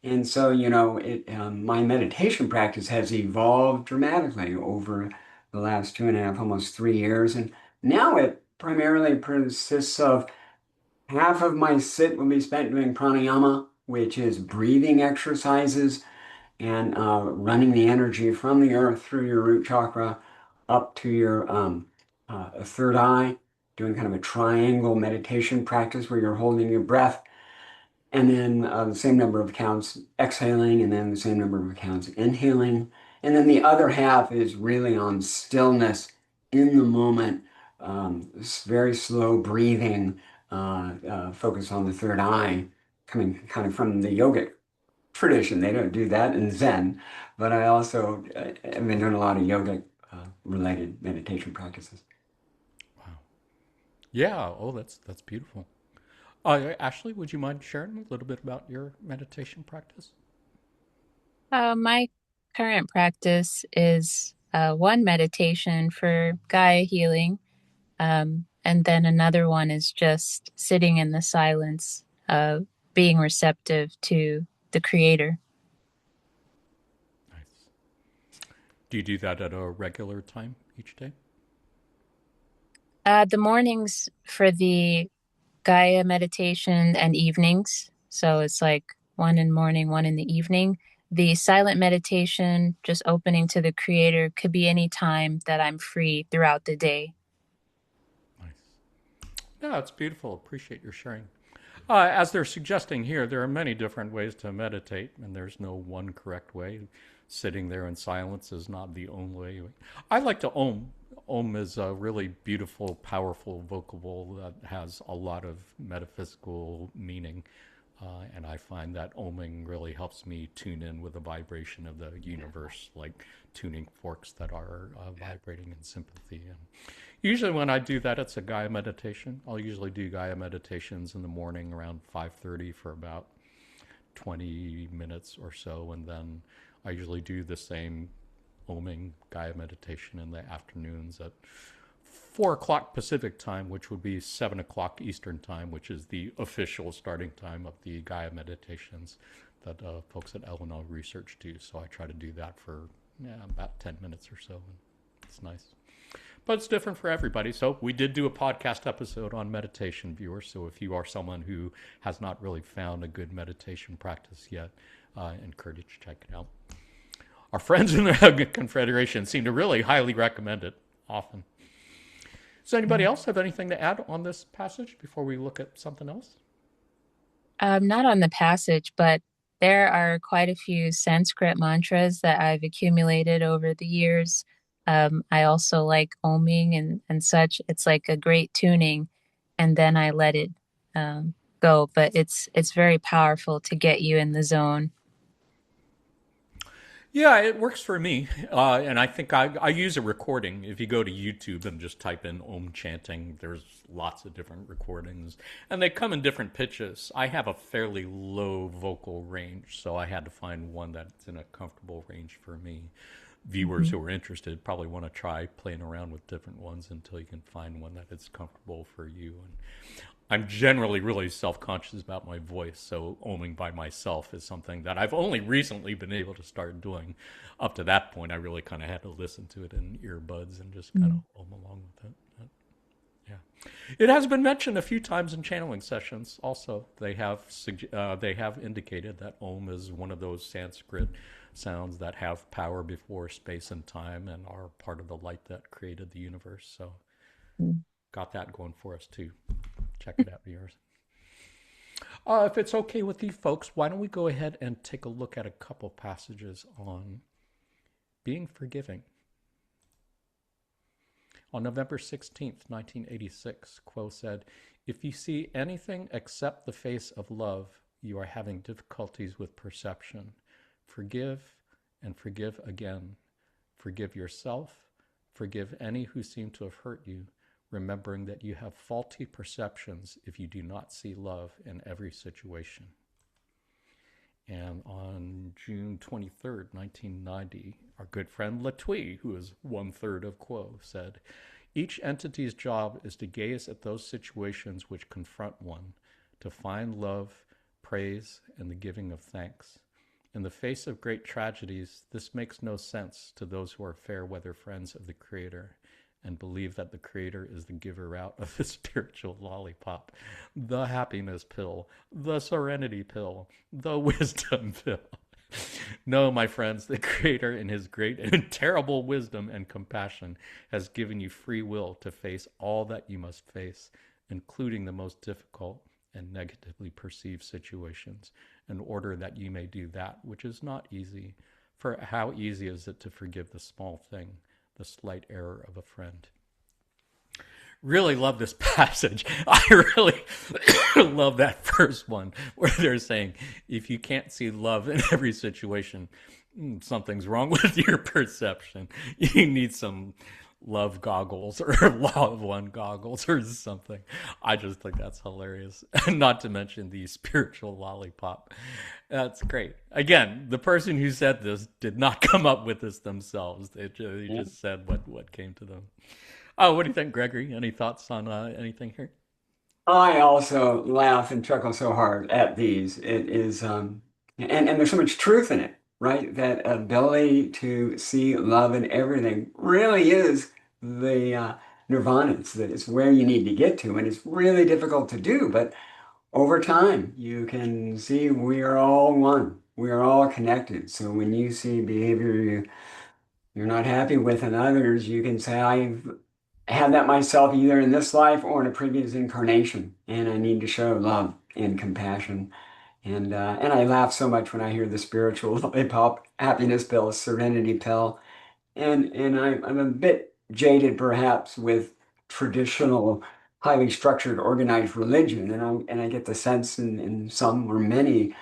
And so, my meditation practice has evolved dramatically over the last 2.5, almost 3 years. And now it primarily consists of half of my sit will be spent doing pranayama, which is breathing exercises and running the energy from the earth through your root chakra up to your third eye, doing kind of a triangle meditation practice where you're holding your breath and then the same number of counts exhaling, and then the same number of counts inhaling. And then the other half is really on stillness in the moment, very slow breathing, focus on the third eye, coming kind of from the yogic tradition. They don't do that in Zen, but I also have been doing a lot of yogic related meditation practices. Wow. Yeah. Oh, that's beautiful. Ashley, would you mind sharing a little bit about your meditation practice? My current practice is one meditation for Gaia healing, and then another one is just sitting in the silence, being receptive to the Creator. Nice. Do you do that at a regular time each day? The mornings for the Gaia meditation and evenings. So it's like one in the morning, one in the evening. The silent meditation, just opening to the Creator, could be any time that I'm free throughout the day. Nice. Yeah, it's beautiful. Appreciate your sharing. As they're suggesting here, there are many different ways to meditate, and there's no one correct way. Sitting there in silence is not the only way. I like to Om. Om is a really beautiful, powerful vocable that has a lot of metaphysical meaning. And I find that oming really helps me tune in with the vibration of the universe, like tuning forks that are vibrating in sympathy. And usually, when I do that, it's a Gaia meditation. I'll usually do Gaia meditations in the morning around 5:30 for about 20 minutes or so, and then I usually do the same oming Gaia meditation in the afternoons at 4 o'clock Pacific time, which would be 7 o'clock Eastern time, which is the official starting time of the Gaia meditations that folks at Illinois Research do. So I try to do that for about 10 minutes or so. And it's nice. But it's different for everybody. So we did do a podcast episode on meditation, viewers. So if you are someone who has not really found a good meditation practice yet, I encourage you to check it out. Our friends in the Confederation seem to really highly recommend it often. Does anybody else have anything to add on this passage before we look at something else? Not on the passage, but there are quite a few Sanskrit mantras that I've accumulated over the years. I also like oming and such. It's like a great tuning, and then I let it go. But it's very powerful to get you in the zone. Yeah, it works for me. And I think I use a recording. If you go to YouTube and just type in Om chanting, there's lots of different recordings. And they come in different pitches. I have a fairly low vocal range, so I had to find one that's in a comfortable range for me. Viewers Mhm. who are interested probably want to try playing around with different ones until you can find one that is comfortable for you. And I'm generally really self conscious about my voice, so oming by myself is something that I've only recently been able to start doing. Up to that point, I really kind of had to listen to it in earbuds and just kind of Mm. om along with it. Yeah, it has been mentioned a few times in channeling sessions. Also, they have indicated that Om is one of those Sanskrit sounds that have power before space and time and are part of the light that created the universe. So, Mm. got that going for us too. Check it out, viewers. If it's okay with you folks, why don't we go ahead and take a look at a couple passages on being forgiving. On November 16th, 1986, Quo said, "If you see anything except the face of love, you are having difficulties with perception. Forgive and forgive again. Forgive yourself. Forgive any who seem to have hurt you, remembering that you have faulty perceptions if you do not see love in every situation." And on June 23rd, 1990, our good friend Latwii, who is one third of Quo, said, each entity's job is to gaze at those situations which confront one, to find love, praise, and the giving of thanks. In the face of great tragedies, this makes no sense to those who are fair weather friends of the Creator and believe that the Creator is the giver out of the spiritual lollipop, the happiness pill, the serenity pill, the wisdom pill. No, my friends, the Creator, in His great and terrible wisdom and compassion, has given you free will to face all that you must face, including the most difficult and negatively perceived situations, in order that you may do that which is not easy. For how easy is it to forgive the small thing, the slight error of a friend? Really love this passage. I really love that first one where they're saying, if you can't see love in every situation, something's wrong with your perception. You need some love goggles or law of one goggles or something. I just think that's hilarious. Not to mention the spiritual lollipop. That's great. Again, the person who said this did not come up with this themselves. They just said what came to them. Oh, what do you think, Gregory? Any thoughts on anything here? I also laugh and chuckle so hard at these. It is, and there's so much truth in it, right? That ability to see love in everything really is the nirvana. It's where you need to get to, and it's really difficult to do. But over time, you can see we are all one. We are all connected. So when you see behavior you're not happy with in others, you can say, I've had that myself either in this life or in a previous incarnation, and I need to show love and compassion. And I laugh so much when I hear the spiritual lollipop, happiness pill, serenity pill, and I'm a bit jaded perhaps with traditional, highly structured, organized religion, and I get the sense in some or many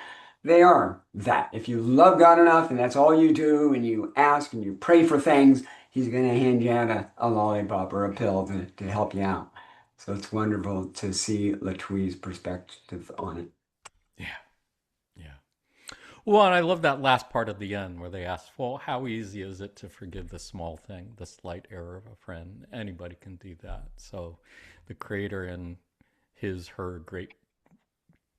they are that. If you love God enough and that's all you do, and you ask and you pray for things, He's going to hand you out a lollipop or a pill to help you out. So it's wonderful to see Latui's perspective on it. Yeah, yeah. Well, and I love that last part at the end where they ask, well, how easy is it to forgive the small thing, the slight error of a friend? Anybody can do that. So the Creator in her great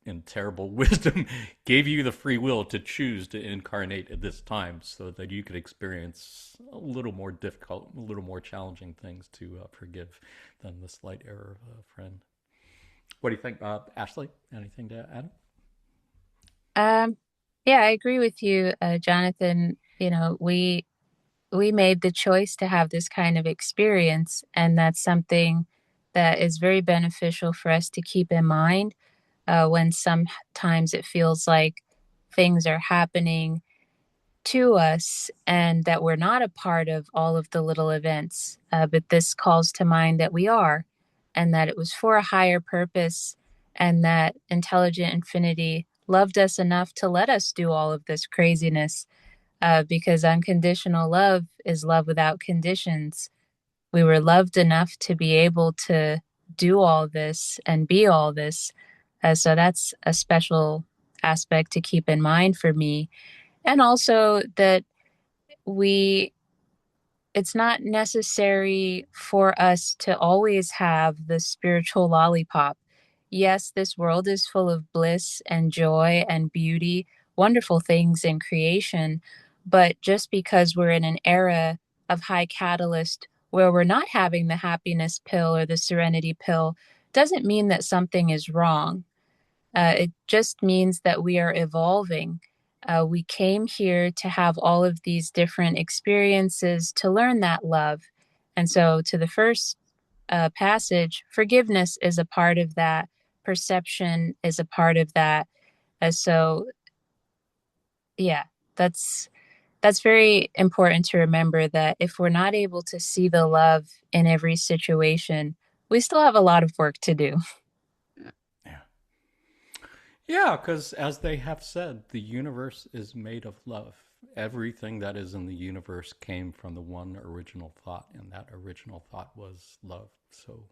and terrible wisdom gave you the free will to choose to incarnate at this time so that you could experience a little more difficult, a little more challenging things to forgive than the slight error of a friend. What do you think, Ashley? Anything to add? Um, yeah, I agree with you, Jonathan. You know, we made the choice to have this kind of experience, and that's something that is very beneficial for us to keep in mind when sometimes it feels like things are happening to us and that we're not a part of all of the little events. But this calls to mind that we are, and that it was for a higher purpose, and that intelligent infinity loved us enough to let us do all of this craziness, because unconditional love is love without conditions. We were loved enough to be able to do all this and be all this. So that's a special aspect to keep in mind for me. And also that we it's not necessary for us to always have the spiritual lollipop. Yes, this world is full of bliss and joy and beauty, wonderful things in creation, but just because we're in an era of high catalyst where we're not having the happiness pill or the serenity pill doesn't mean that something is wrong. It just means that we are evolving. We came here to have all of these different experiences to learn that love. And so, to the first passage, forgiveness is a part of that, perception is a part of that. So, yeah, that's that's very important to remember that if we're not able to see the love in every situation, we still have a lot of work to do. Yeah. Yeah, because as they have said, the universe is made of love. Everything that is in the universe came from the one original thought, and that original thought was love. So,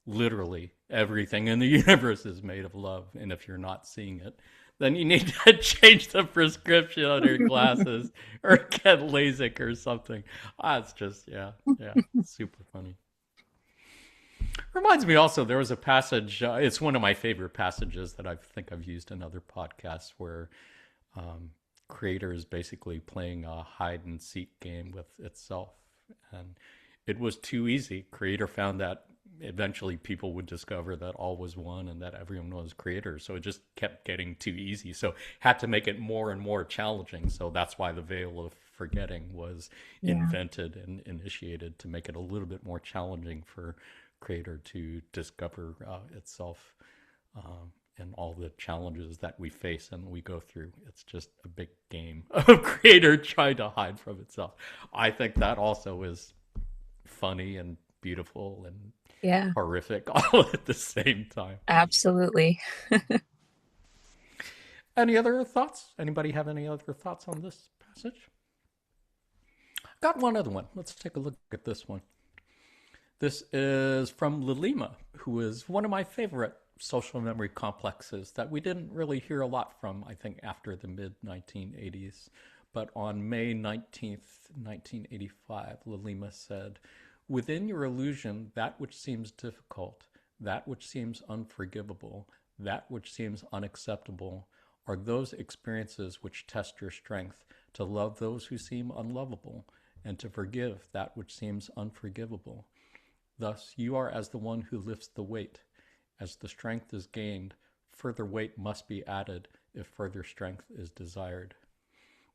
literally, everything in the universe is made of love. And if you're not seeing it, then you need to change the prescription on your glasses or get LASIK or something. It's just, yeah, yeah, super funny. Reminds me also, there was a passage, it's one of my favorite passages that I think I've used in other podcasts where um, creator is basically playing a hide and seek game with itself. And it was too easy. Creator found that eventually people would discover that all was one and that everyone was creator. So it just kept getting too easy. So had to make it more and more challenging. So that's why the veil of forgetting was Yeah. invented and initiated to make it a little bit more challenging for creator to discover itself. And all the challenges that we face and we go through. It's just a big game of creator trying to hide from itself. I think that also is funny and beautiful and Yeah, horrific all at the same time. absolutely. Any other thoughts? Anybody have any other thoughts on this passage? Got one other one. Let's take a look at this one. This is from Lilima, who is one of my favorite social memory complexes that we didn't really hear a lot from, I think, after the mid 1980s. But on May 19th, 1985, Lilima said, "Within your illusion, that which seems difficult, that which seems unforgivable, that which seems unacceptable, are those experiences which test your strength to love those who seem unlovable and to forgive that which seems unforgivable. Thus, you are as the one who lifts the weight. As the strength is gained, further weight must be added if further strength is desired.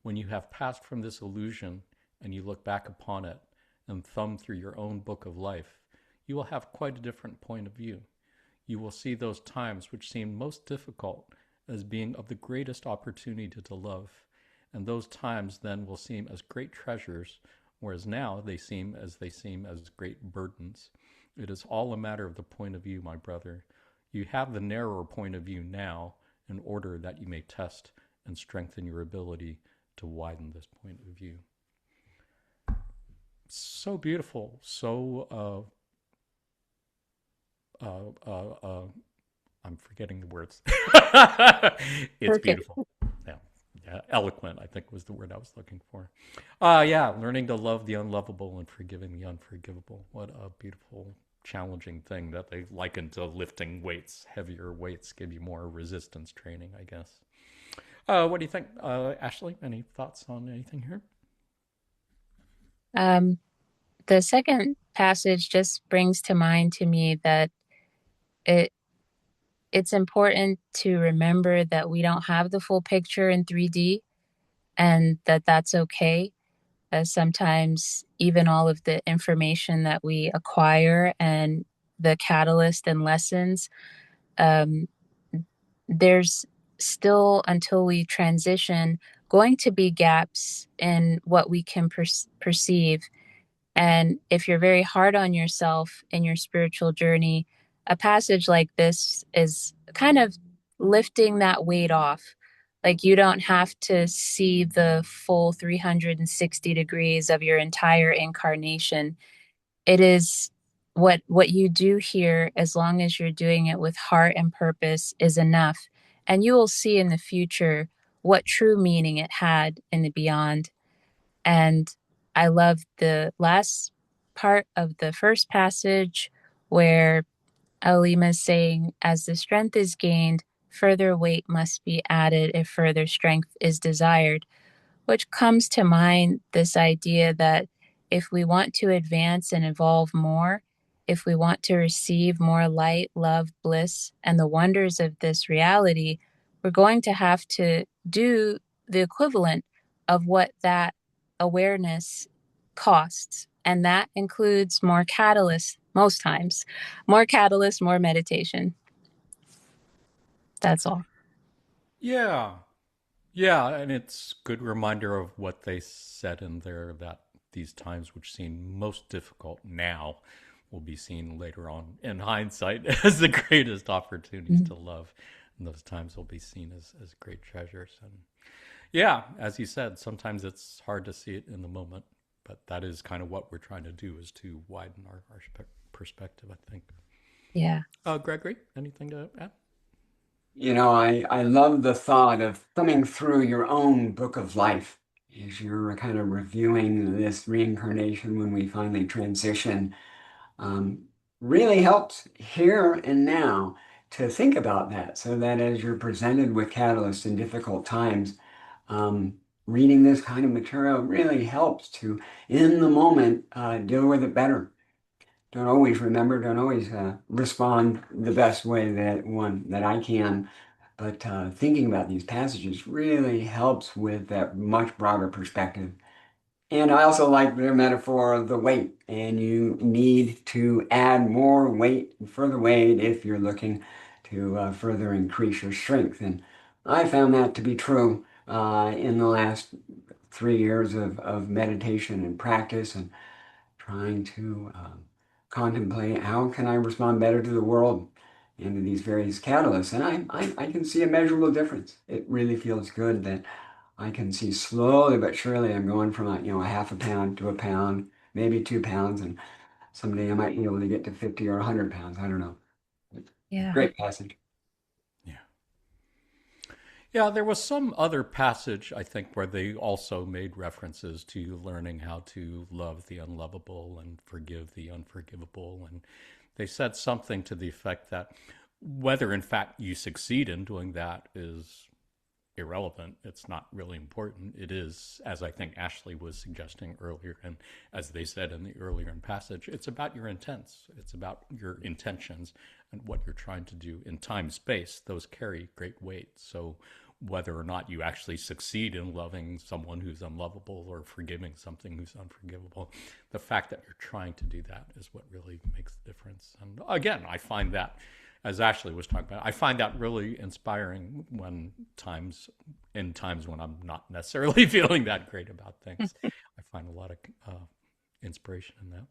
When you have passed from this illusion and you look back upon it and thumb through your own book of life, you will have quite a different point of view. You will see those times which seemed most difficult as being of the greatest opportunity to love, and those times then will seem as great treasures, whereas now they seem as great burdens. It is all a matter of the point of view, my brother. You have the narrower point of view now in order that you may test and strengthen your ability to widen this point of view." So beautiful, so I'm forgetting the words. It's Perfect. beautiful. Yeah. Yeah. Eloquent, I think was the word I was looking for. Yeah. Learning to love the unlovable and forgiving the unforgivable. What a beautiful, challenging thing that they liken to lifting weights. Heavier weights give you more resistance training, I guess. What do you think, Ashley? Any thoughts on anything here? Um, the second passage just brings to mind to me that it it's important to remember that we don't have the full picture in 3D and that that's okay. Sometimes even all of the information that we acquire and the catalyst and lessons, um, there's still, until we transition, going to be gaps in what we can perceive. And if you're very hard on yourself in your spiritual journey, a passage like this is kind of lifting that weight off. Like you don't have to see the full 360 degrees of your entire incarnation. It is what you do here, as long as you're doing it with heart and purpose, is enough. And you will see in the future what true meaning it had in the beyond. And I love the last part of the first passage where Alima is saying, as the strength is gained, further weight must be added if further strength is desired, which comes to mind this idea that if we want to advance and evolve more, if we want to receive more light, love, bliss, and the wonders of this reality, we're going to have to do the equivalent of what that awareness costs. And that includes more catalyst, most times, more catalyst, more meditation. That's all. Yeah. Yeah, and it's a good reminder of what they said in there, that these times which seem most difficult now will be seen later on in hindsight as the greatest opportunities Mhm. to love. And those times will be seen as great treasures. And yeah, as you said, sometimes it's hard to see it in the moment, but that is kind of what we're trying to do, is to widen our perspective, I think. Yeah. Gregory, anything to add? I love the thought of thumbing through your own book of life as you're kind of reviewing this reincarnation when we finally transition. Um, really helps here and now to think about that so that as you're presented with catalysts in difficult times, um, reading this kind of material really helps to, in the moment, deal with it better. Don't always remember, don't always respond the best way that I can, but thinking about these passages really helps with that much broader perspective. And I also like their metaphor of the weight, and you need to add more weight, further weight, if you're looking to further increase your strength. And I found that to be true in the last 3 years of meditation and practice, and trying to contemplate how can I respond better to the world and to these various catalysts. And I can see a measurable difference. It really feels good that I can see slowly but surely I'm going from a half a pound to a pound, maybe 2 pounds, and someday I might be able to get to 50 or 100 pounds. I don't know. Yeah. Great passage. Yeah. Yeah, there was some other passage, I think, where they also made references to learning how to love the unlovable and forgive the unforgivable. And they said something to the effect that whether, in fact, you succeed in doing that is irrelevant. It's not really important. It is, as I think Ashley was suggesting earlier, and as they said in the earlier in passage, it's about your intents. It's about your intentions and what you're trying to do in time space. Those carry great weight. So whether or not you actually succeed in loving someone who's unlovable or forgiving something who's unforgivable, the fact that you're trying to do that is what really makes the difference. And again, I find that, as Ashley was talking about, I find that really inspiring in times when I'm not necessarily feeling that great about things. I find a lot of inspiration in that.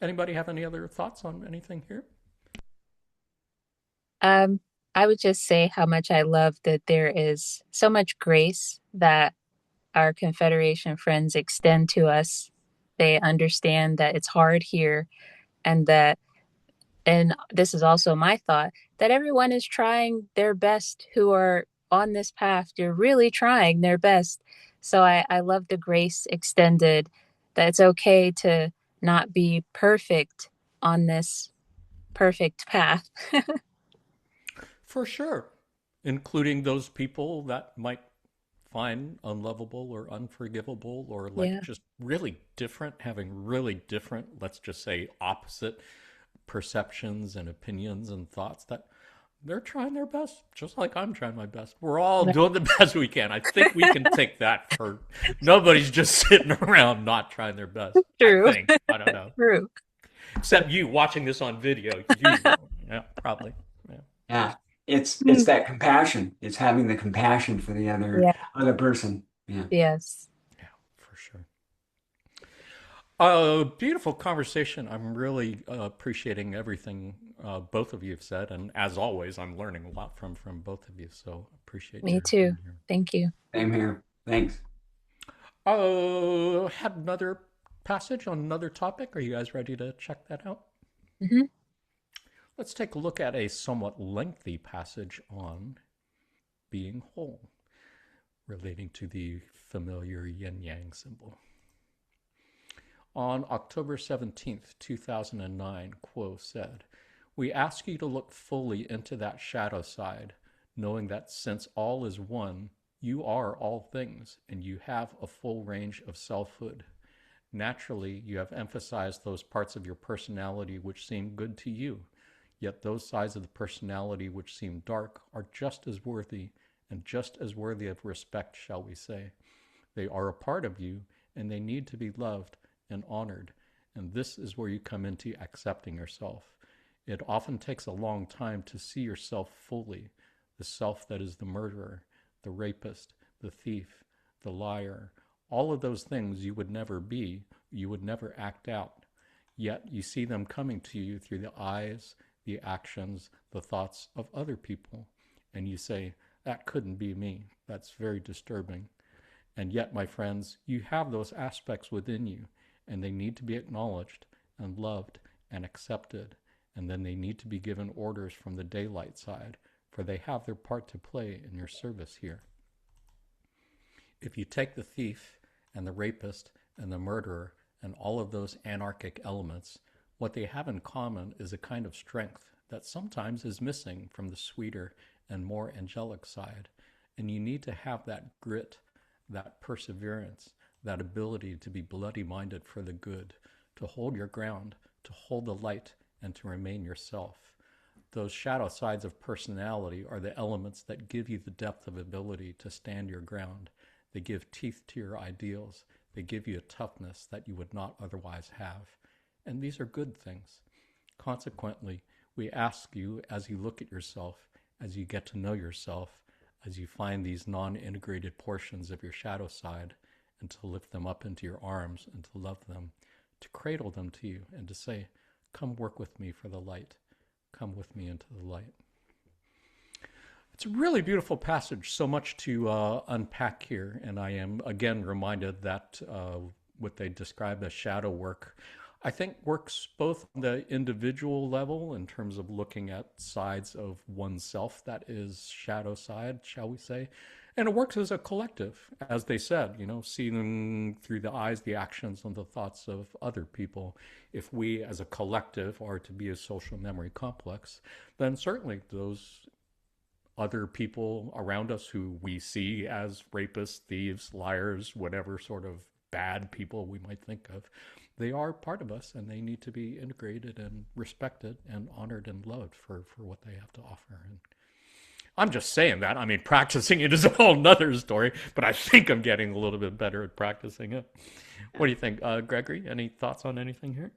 Anybody have any other thoughts on anything here? Um, I would just say how much I love that there is so much grace that our Confederation friends extend to us. They understand that it's hard here and that, and this is also my thought, that everyone is trying their best who are on this path. They're really trying their best. So I love the grace extended that it's okay to not be perfect on this perfect path. For sure, including those people that might find unlovable or unforgivable or like Yeah. just really different, having really different, let's just say opposite perceptions and opinions and thoughts, that they're trying their best, just like I'm trying my best. We're all Right. doing the best we can. I think we can take that for nobody's just sitting around not trying their best. I True. think. I don't know. True. Except you watching this on video. You, yeah, probably. Yeah. Yeah, it's that compassion. It's having the compassion for the other Yeah. other person. Yeah. Yes. Yeah, for sure. Beautiful conversation. I'm really appreciating everything both of you have said, and as always, I'm learning a lot from both of you. So appreciate Me your too. being here. Thank you. Same here. Thanks. Had another passage on another topic. Are you guys ready to check that out? Hmm. Let's take a look at a somewhat lengthy passage on being whole, relating to the familiar yin yang symbol. On October 17th, 2009, Quo said, "We ask you to look fully into that shadow side, knowing that since all is one, you are all things, and you have a full range of selfhood. Naturally, you have emphasized those parts of your personality which seem good to you, yet those sides of the personality which seem dark are just as worthy, and just as worthy of respect, shall we say. They are a part of you, and they need to be loved and honored. And this is where you come into accepting yourself. It often takes a long time to see yourself fully, the self that is the murderer, the rapist, the thief, the liar, all of those things you would never be, you would never act out. Yet you see them coming to you through the eyes, the actions, the thoughts of other people. And you say, that couldn't be me. That's very disturbing. And yet, my friends, you have those aspects within you, and they need to be acknowledged and loved and accepted. And then they need to be given orders from the daylight side for they have their part to play in your service here. If you take the thief and the rapist and the murderer and all of those anarchic elements, what they have in common is a kind of strength that sometimes is missing from the sweeter and more angelic side. And you need to have that grit, that perseverance, that ability to be bloody minded for the good, to hold your ground, to hold the light, and to remain yourself. Those shadow sides of personality are the elements that give you the depth of ability to stand your ground. They give teeth to your ideals. They give you a toughness that you would not otherwise have. And these are good things. Consequently, we ask you, as you look at yourself, as you get to know yourself, as you find these non-integrated portions of your shadow side, and to lift them up into your arms and to love them, to cradle them to you and to say, come work with me for the light. Come with me into the light. It's a really beautiful passage, so much to unpack here. And I am again reminded that what they describe as shadow work, I think works both on the individual level in terms of looking at sides of oneself, that is shadow side, shall we say. And it works as a collective, as they said, seeing through the eyes, the actions, and the thoughts of other people. If we as a collective are to be a social memory complex, then certainly those other people around us who we see as rapists, thieves, liars, whatever sort of bad people we might think of, they are part of us and they need to be integrated and respected and honored and loved for what they have to offer. And I'm just saying that. I mean, practicing it is a whole nother story, but I think I'm getting a little bit better at practicing it. What do you think, Gregory? Any thoughts on anything here?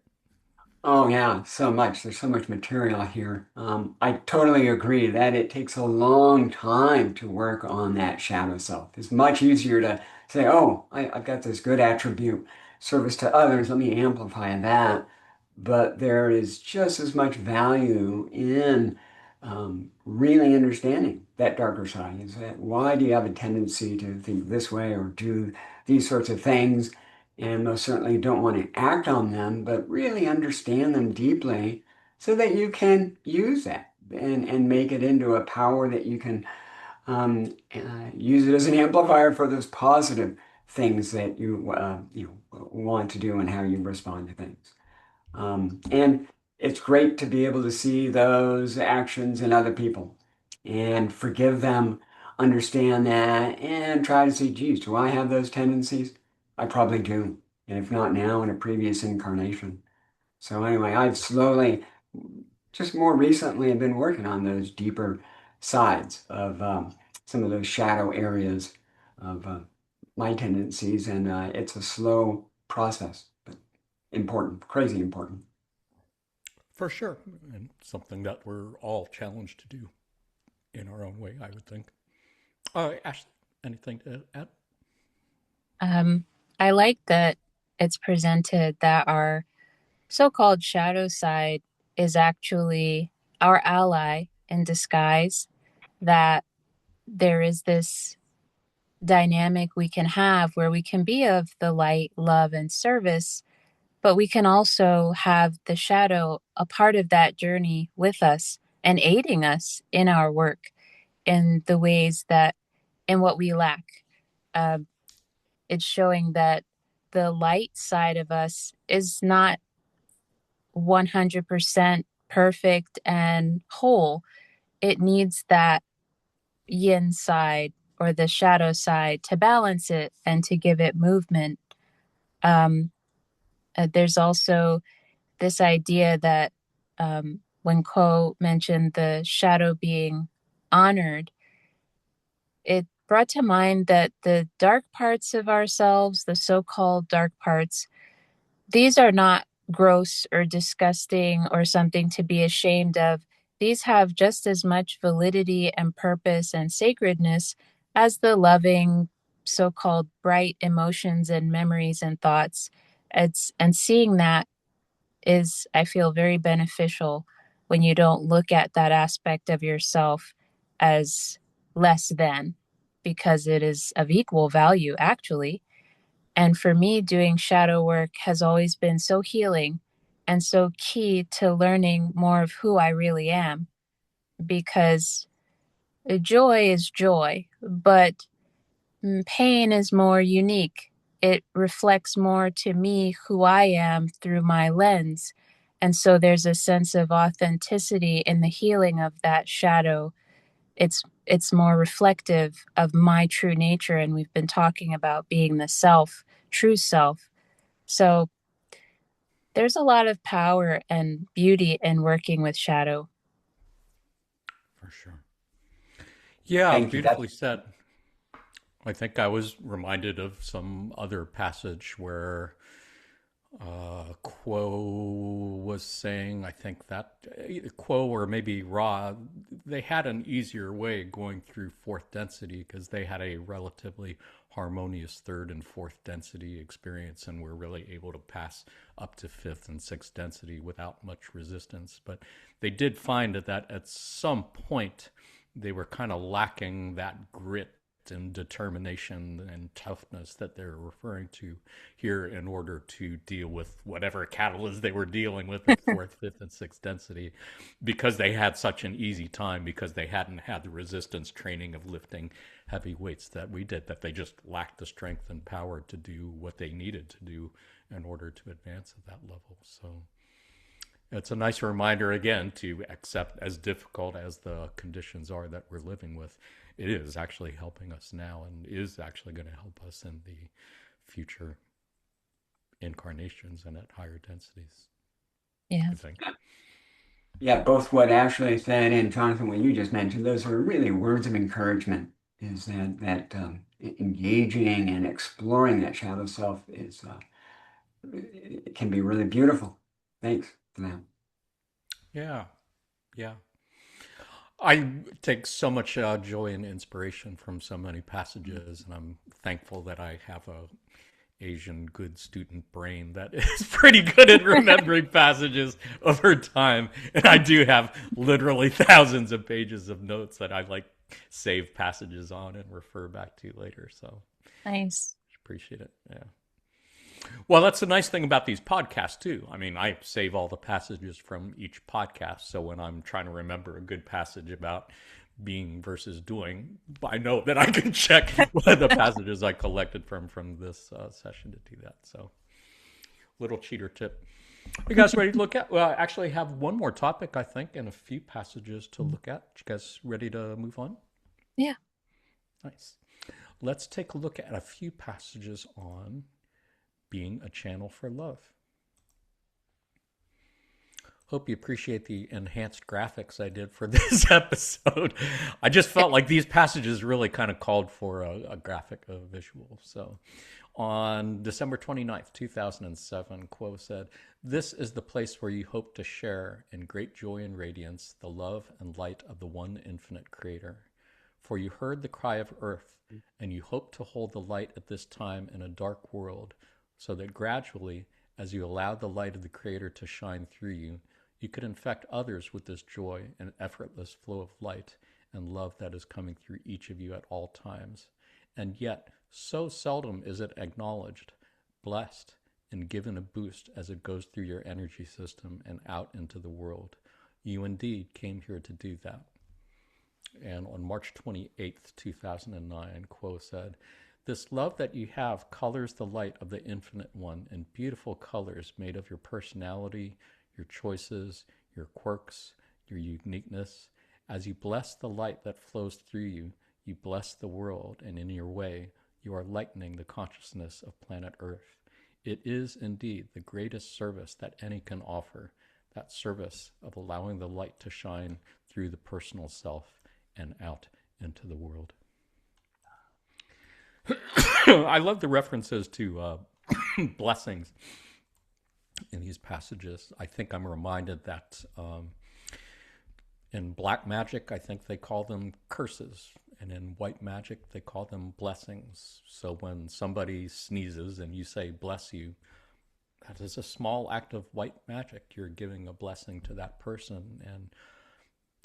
Oh yeah, so much. There's so much material here. I totally agree that it takes a long time to work on that shadow self. It's much easier to say, "Oh, I've got this good attribute, service to others. Let me amplify that." But there is just as much value in really understanding that darker side. Is that why do you have a tendency to think this way or do these sorts of things? And most certainly don't want to act on them, but really understand them deeply so that you can use that and make it into a power that you can use it as an amplifier for those positive things that you want to do and how you respond to things. And it's great to be able to see those actions in other people and forgive them, understand that, and try to see, geez, do I have those tendencies? I probably do. And if not now, in a previous incarnation. So anyway, I've slowly, just more recently, have been working on those deeper sides of some of those shadow areas of my tendencies. And it's a slow process, but important, crazy important. For sure. And something that we're all challenged to do in our own way, I would think. Ashley, anything to add? Um, I like that it's presented that our so-called shadow side is actually our ally in disguise, that there is this dynamic we can have where we can be of the light, love, and service, but we can also have the shadow a part of that journey with us and aiding us in our work in the ways that in what we lack. Uh, it's showing that the light side of us is not 100% perfect and whole. It needs that yin side or the shadow side to balance it and to give it movement. Um, there's also this idea that when Ko mentioned the shadow being honored, it brought to mind that the dark parts of ourselves, the so-called dark parts, these are not gross or disgusting or something to be ashamed of. These have just as much validity and purpose and sacredness as the loving, so-called bright emotions and memories and thoughts. And seeing that is, I feel, very beneficial when you don't look at that aspect of yourself as less than, because it is of equal value, actually. And for me, doing shadow work has always been so healing and so key to learning more of who I really am, because Joy is joy, but pain is more unique. It reflects more to me who I am through my lens. And so there's a sense of authenticity in the healing of that shadow. It's more reflective of my true nature. And we've been talking about being the self, true self. So there's a lot of power and beauty in working with shadow. For sure. Yeah, Thank you. That's beautifully said. I think I was reminded of some other passage where Quo was saying, I think that either Quo or maybe Ra, they had an easier way going through fourth density because they had a relatively harmonious third and fourth density experience and were really able to pass up to fifth and sixth density without much resistance. But they did find that at some point they were kind of lacking that grit and determination and toughness that they're referring to here in order to deal with whatever catalyst they were dealing with at fourth, fifth, and sixth density because they had such an easy time because they hadn't had the resistance training of lifting heavy weights that we did, that they just lacked the strength and power to do what they needed to do in order to advance at that level. So it's a nice reminder again to accept, as difficult as the conditions are that we're living with, it is actually helping us now and is actually going to help us in the future incarnations and at higher densities, Yeah. I think. Yeah, both what Ashley said and Jonathan, what you just mentioned, those were really words of encouragement. Is engaging and exploring that shadow self is it can be really beautiful. Thanks for that. Yeah, yeah. I take so much joy and inspiration from so many passages, and I'm thankful that I have a Asian good student brain that is pretty good at remembering passages over time. And I do have literally thousands of pages of notes that I like save passages on and refer back to later. So Nice. appreciate it. Yeah. Well, that's the nice thing about these podcasts too. I mean, I save all the passages from each podcast. So when I'm trying to remember a good passage about being versus doing, I know that I can check one of the passages I collected from this session to do that. So, little cheater tip. You guys ready to look at? Well, I actually have one more topic, I think, and a few passages to look at. You guys ready to move on? Yeah. Nice. Let's take a look at a few passages on being a channel for love. Hope you appreciate the enhanced graphics I did for this episode. I just felt like these passages really kind of called for a graphic, a visual. So on December 29th, 2007, Quo said, "This is the place where you hope to share in great joy and radiance the love and light of the one infinite creator. For you heard the cry of earth, and you hope to hold the light at this time in a dark world, so that gradually, as you allow the light of the creator to shine through you, you could infect others with this joy and effortless flow of light and love that is coming through each of you at all times. And yet, so seldom is it acknowledged, blessed, and given a boost as it goes through your energy system and out into the world. You indeed came here to do that." And on March 28th, 2009, Quo said, "This love that you have colors the light of the Infinite One in beautiful colors made of your personality, your choices, your quirks, your uniqueness. As you bless the light that flows through you, you bless the world, and in your way, you are lightening the consciousness of planet Earth. It is indeed the greatest service that any can offer, that service of allowing the light to shine through the personal self and out into the world." I love the references to blessings in these passages. I think I'm reminded that in black magic, I think they call them curses. And in white magic, they call them blessings. So when somebody sneezes and you say, "bless you," that is a small act of white magic. You're giving a blessing to that person. And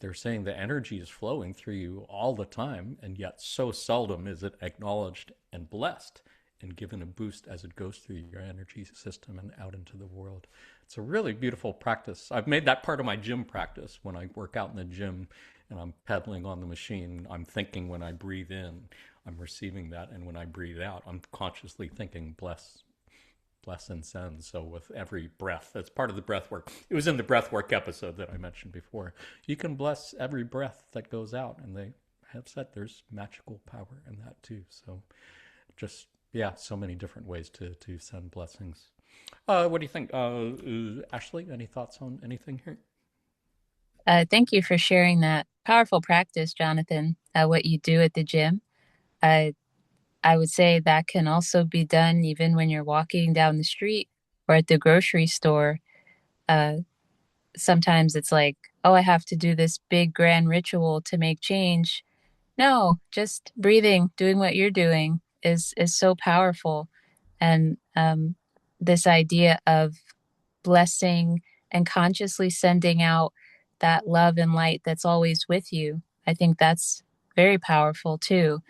they're saying the energy is flowing through you all the time. And yet, so seldom is it acknowledged and blessed and given a boost as it goes through your energy system and out into the world. It's a really beautiful practice. I've made that part of my gym practice. When I work out in the gym and I'm pedaling on the machine, I'm thinking when I breathe in, I'm receiving that. And when I breathe out, I'm consciously thinking, bless and send. So with every breath, that's part of the breath work. It was in the breath work episode that I mentioned before. You can bless every breath that goes out, and they have said there's magical power in that too. So just, yeah, so many different ways to send blessings. What do you think, Ashley? Any thoughts on anything here? Thank you for sharing that powerful practice, Jonathan, what you do at the gym. Uh, I would say that can also be done even when you're walking down the street or at the grocery store. Uh, Sometimes it's like, oh, I have to do this big grand ritual to make change. No, just breathing, doing what you're doing is so powerful. And this idea of blessing and consciously sending out that love and light that's always with you, I think that's very powerful too.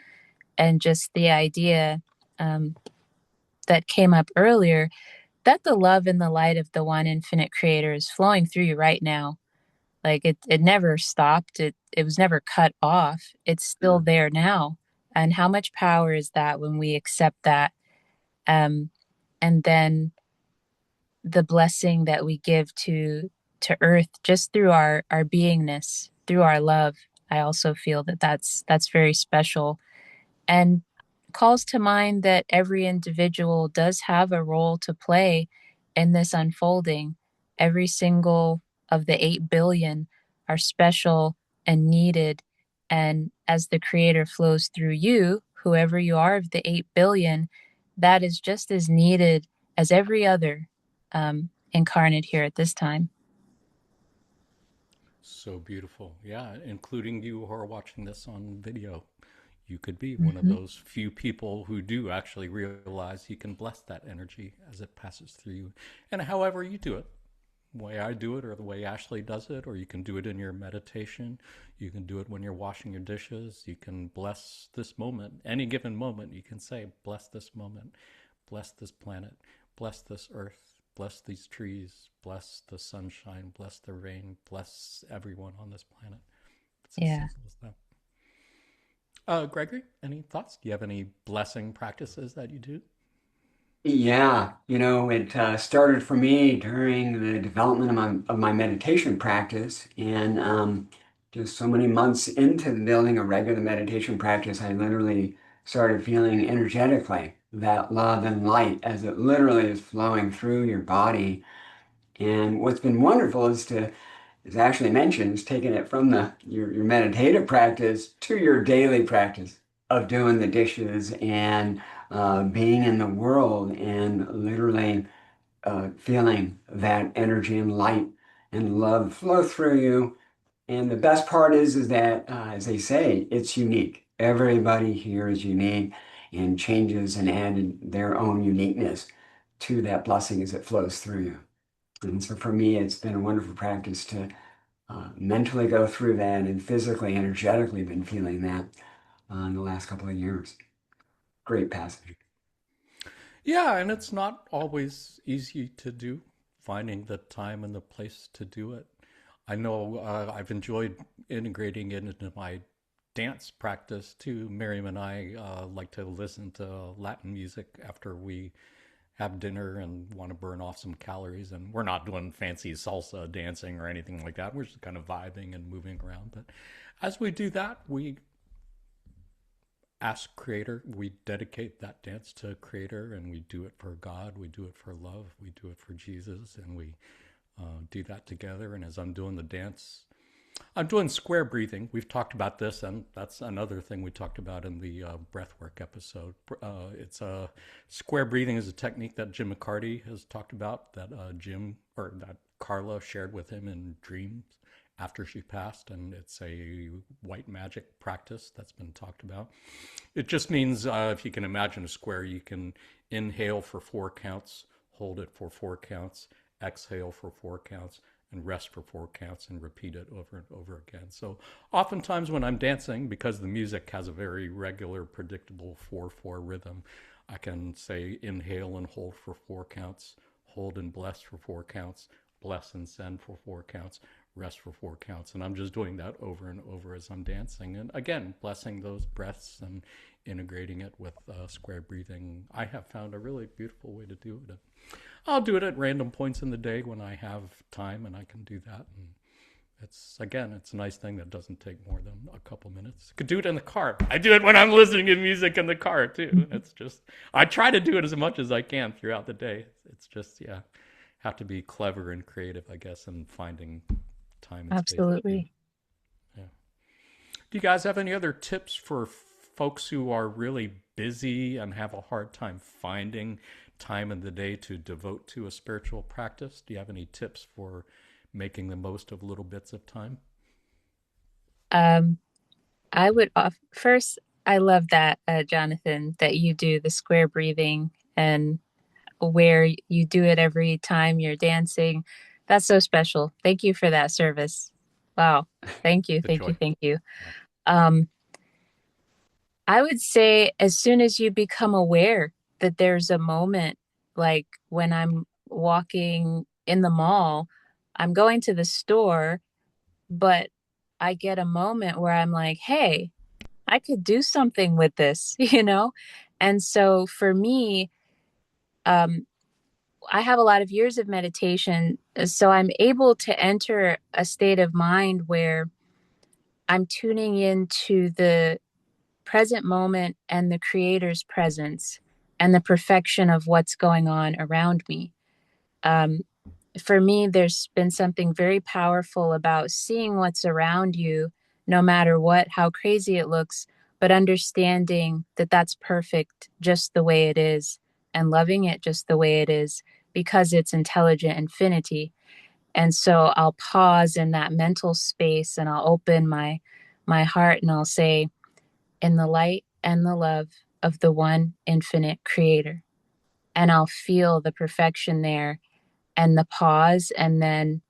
And just the idea um, that came up earlier that the love and the light of the one infinite creator is flowing through you right now. Like it never stopped. It was never cut off. It's still there now. And how much power is that when we accept that? Um, and then the blessing that we give to earth just through our beingness, through our love. I also feel that that's very special and calls to mind that every individual does have a role to play in this unfolding. Every single of the 8 billion are special and needed. And as the creator flows through you, whoever you are of the 8 billion, that is just as needed as every other incarnate here at this time. So beautiful. Yeah, including you who are watching this on video. You could be one of Mhm. those few people who do actually realize you can bless that energy as it passes through you. And however you do it, the way I do it or the way Ashley does it, or you can do it in your meditation. You can do it when you're washing your dishes. You can bless this moment. Any given moment, you can say, bless this moment, bless this planet, bless this earth, bless these trees, bless the sunshine, bless the rain, bless everyone on this planet. It's as Yeah. simple as that. Gregory, any thoughts? Do you have any blessing practices that you do? Yeah, it started for me during the development of my meditation practice. And just so many months into building a regular meditation practice, I literally started feeling energetically that love and light as it literally is flowing through your body. And what's been wonderful is as Ashley mentioned, is taking it from your meditative practice to your daily practice of doing the dishes and being in the world and literally feeling that energy and light and love flow through you. And the best part is that, as they say, it's unique. Everybody here is unique and changes and added their own uniqueness to that blessing as it flows through you. And so for me, it's been a wonderful practice to mentally go through that and physically, energetically been feeling that in the last couple of years. Great passage. Yeah, and it's not always easy to do, finding the time and the place to do it. I know I've enjoyed integrating it into my dance practice too. Miriam and I like to listen to Latin music after we have dinner and want to burn off some calories. And we're not doing fancy salsa dancing or anything like that. We're just kind of vibing and moving around. But as we do that, we ask Creator, we dedicate that dance to Creator, and we do it for God, we do it for love, we do it for Jesus, and we do that together. And as I'm doing the dance, I'm doing square breathing. We've talked about this, and that's another thing we talked about in the breathwork episode. It's square breathing is a technique that Jim McCarty has talked about, that Jim or that Carla shared with him in dreams after she passed, and it's a white magic practice that's been talked about. It just means if you can imagine a square, you can inhale for 4 counts, hold it for 4 counts, exhale for 4 counts, and rest for 4 counts and repeat it over and over again. So oftentimes when I'm dancing, because the music has a very regular, predictable 4/4 rhythm, I can say inhale and hold for 4 counts, hold and bless for 4 counts, bless and send for 4 counts, rest for 4 counts. And I'm just doing that over and over as I'm dancing. And again, blessing those breaths and integrating it with square breathing. I have found a really beautiful way to do it. I'll do it at random points in the day when I have time and I can do that. And it's a nice thing that doesn't take more than a couple minutes. I could do it in the car. I do it when I'm listening to music in the car too. It's just I try to do it as much as I can throughout the day. It's just have to be clever and creative, I guess, and finding time and space to do it. Absolutely. Yeah. Do you guys have any other tips for folks who are really busy and have a hard time finding time in the day to devote to a spiritual practice? Do you have any tips for making the most of little bits of time? Um, I would first, I love that, Jonathan, that you do the square breathing and where you do it every time you're dancing. That's so special. Thank you for that service. Wow. Thank you. It's a Thank you. joy. Thank you. Yeah. Um, I would say as soon as you become aware that there's a moment, like when I'm walking in the mall, I'm going to the store, but I get a moment where I'm like, hey, I could do something with this, you know? And so for me, um, I have a lot of years of meditation, so I'm able to enter a state of mind where I'm tuning into the present moment and the creator's presence and the perfection of what's going on around me. Um, for me, there's been something very powerful about seeing what's around you, no matter what, how crazy it looks, but understanding that that's perfect just the way it is and loving it just the way it is because it's intelligent infinity. And so I'll pause in that mental space and I'll open my heart and I'll say, in the light and the love of the one infinite creator. And I'll feel the perfection there and the pause, and then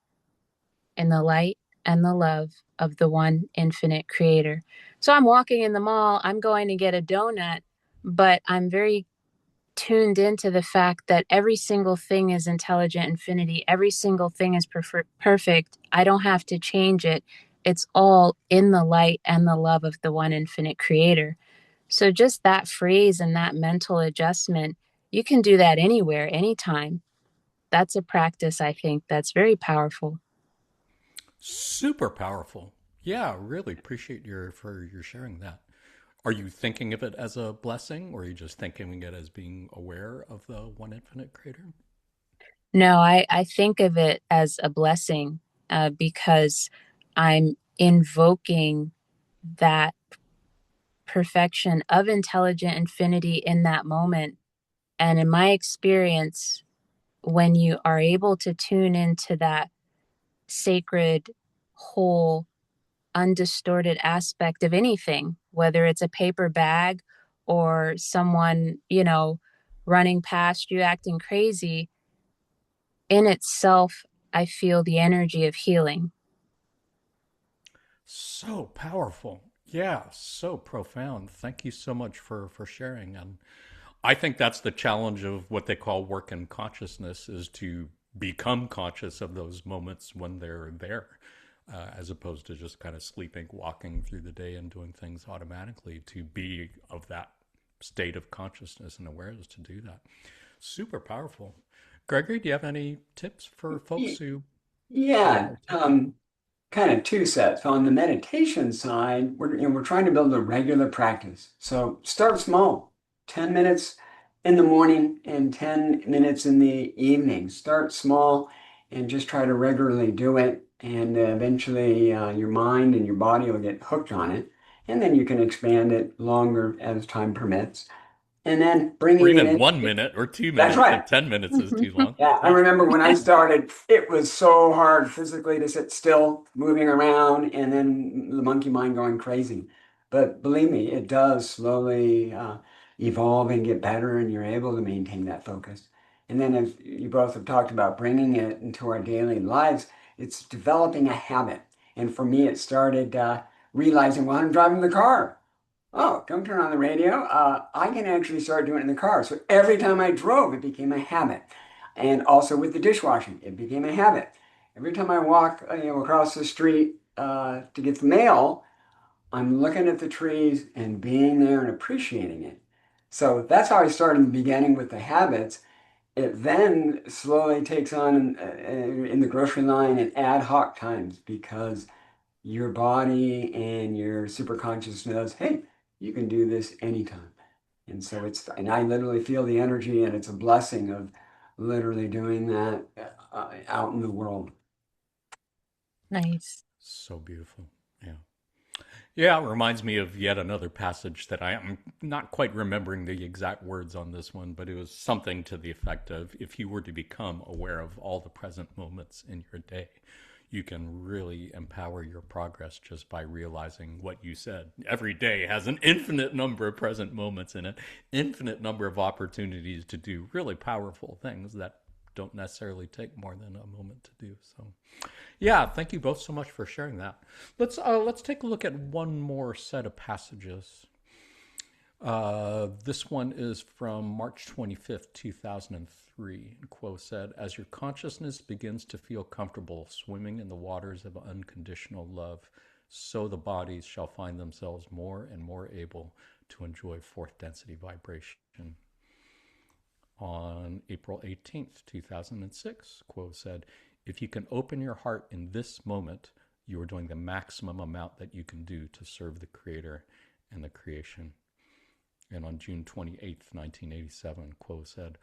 in the light and the love of the one infinite creator. So I'm walking in the mall, I'm going to get a donut, but I'm very tuned into the fact that every single thing is intelligent infinity. Every single thing is perfect. I don't have to change it. It's all in the light and the love of the one infinite creator. So just that phrase and that mental adjustment, you can do that anywhere, anytime. That's a practice, I think, that's very powerful. Super powerful. Yeah, really appreciate your sharing that. Are you thinking of it as a blessing, or are you just thinking of it as being aware of the one infinite creator? No, I think of it as a blessing because I'm invoking that perfection of intelligent infinity in that moment. And in my experience, when you are able to tune into that sacred, whole, undistorted aspect of anything, whether it's a paper bag or someone, running past you acting crazy, in itself, I feel the energy of healing. So powerful. Yeah, so profound. Thank you so much for sharing. And I think that's the challenge of what they call work in consciousness is to become conscious of those moments when they're there, as opposed to just kind of sleeping, walking through the day and doing things automatically. To be of that state of consciousness and awareness to do that. Super powerful. Gregory, do you have any tips for folks Y- who have a Yeah, hard time? kind of two sets. On the meditation side, we're trying to build a regular practice. So start small, 10 minutes in the morning and 10 minutes in the evening. Start small and just try to regularly do it. And eventually your mind and your body will get hooked on it. And then you can expand it longer as time permits. And then Or bringing it even in. 1 minute or two That's minutes right. if 10 minutes is too long. Yeah, I Yeah. remember when I started, it was so hard physically to sit still, moving around, and then the monkey mind going crazy. But believe me, it does slowly evolve and get better, and you're able to maintain that focus. And then, as you both have talked about bringing it into our daily lives, it's developing a habit. And for me, it started realizing while I'm driving the car. Oh, don't turn on the radio. I can actually start doing it in the car. So every time I drove, it became a habit. And also with the dishwashing, it became a habit. Every time I walk, across the street to get the mail, I'm looking at the trees and being there and appreciating it. So that's how I started in the beginning with the habits. It then slowly takes on in the grocery line at ad hoc times because your body and your superconscious knows, hey, you can do this anytime. And so and I literally feel the energy, and it's a blessing of literally doing that out in the world. Nice. So beautiful. Yeah. Yeah, it reminds me of yet another passage that I am not quite remembering the exact words on this one, but it was something to the effect of if you were to become aware of all the present moments in your day, you can really empower your progress just by realizing what you said. Every day has an infinite number of present moments in it, infinite number of opportunities to do really powerful things that don't necessarily take more than a moment to do. So yeah, thank you both so much for sharing that. Let's take a look at one more set of passages. This one is from March 25th, 2003. And Quo said, "As your consciousness begins to feel comfortable swimming in the waters of unconditional love, so the bodies shall find themselves more and more able to enjoy fourth density vibration." On April 18th, 2006, Quo said, "If you can open your heart in this moment, you are doing the maximum amount that you can do to serve the Creator and the creation." And on June 28th, 1987, Quo said,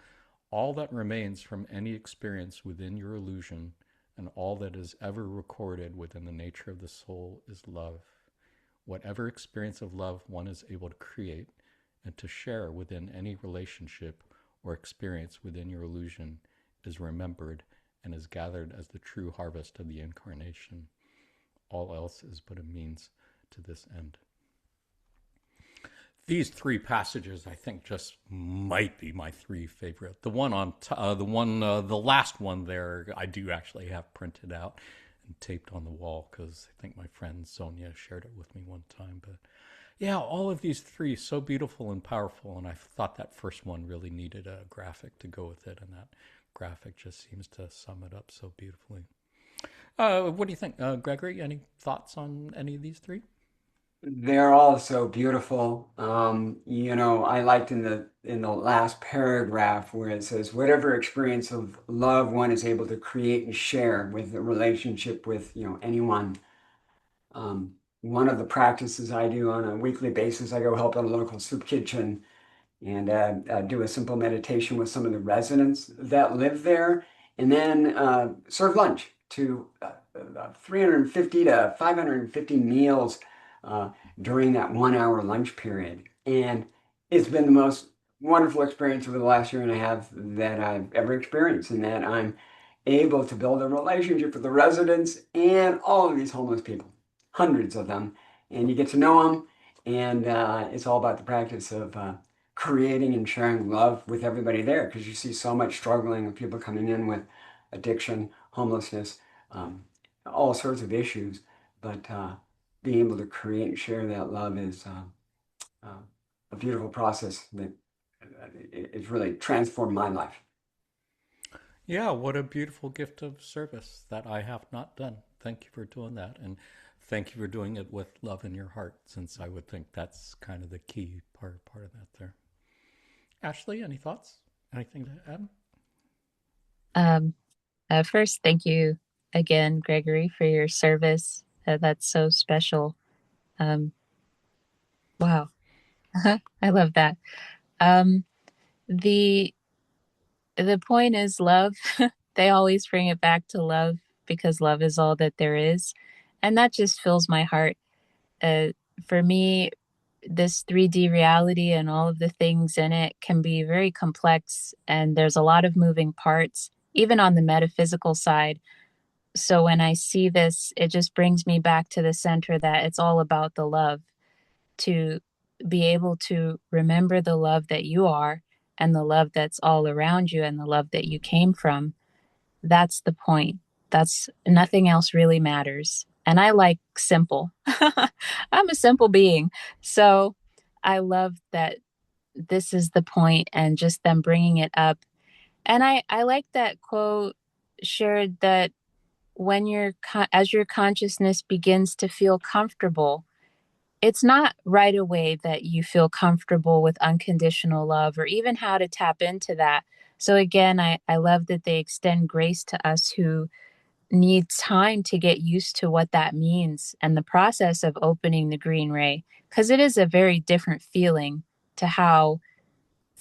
"All that remains from any experience within your illusion and all that is ever recorded within the nature of the soul is love. Whatever experience of love one is able to create and to share within any relationship or experience within your illusion is remembered and is gathered as the true harvest of the incarnation. All else is but a means to this end." These three passages, I think, just might be my three favorite. The one the last one there, I do actually have printed out and taped on the wall because I think my friend Sonia shared it with me one time. But yeah, all of these three so beautiful and powerful, and I thought that first one really needed a graphic to go with it, and that graphic just seems to sum it up so beautifully. What do you think, Gregory? Any thoughts on any of these three? They're all so beautiful. I liked in the last paragraph where it says, whatever experience of love one is able to create and share with a relationship with, anyone. One of the practices I do on a weekly basis, I go help at a local soup kitchen and do a simple meditation with some of the residents that live there, and then serve lunch to 350 to 550 meals uh, during that 1 hour lunch period. And it's been the most wonderful experience over the last year and a half that I've ever experienced, in that I'm able to build a relationship with the residents and all of these homeless people, hundreds of them, and you get to know them. And it's all about the practice of creating and sharing love with everybody there, because you see so much struggling of people coming in with addiction, homelessness, um, all sorts of issues. But being able to create and share that love is uh, a beautiful process that it's really transformed my life. Yeah, what a beautiful gift of service that I have not done. Thank you for doing that. And thank you for doing it with love in your heart, since I would think that's kind of the key part of that there. Ashley, any thoughts? Anything to add? Um, First, thank you again, Gregory, for your service. That's so special. Um, wow, I love that. Um, the the point is love. They always bring it back to love because love is all that there is, and that just fills my heart. Uh, for me, this 3D reality and all of the things in it can be very complex, and there's a lot of moving parts, even on the metaphysical side. So when I see this, it just brings me back to the center that it's all about the love, to be able to remember the love that you are and the love that's all around you and the love that you came from. That's the point. That's nothing else really matters. And I like simple. I'm a simple being. So I love that this is the point and just them bringing it up. And I like that quote shared that when as your consciousness begins to feel comfortable, it's not right away that you feel comfortable with unconditional love or even how to tap into that. So again, I love that they extend grace to us who need time to get used to what that means and the process of opening the green ray, because it is a very different feeling to how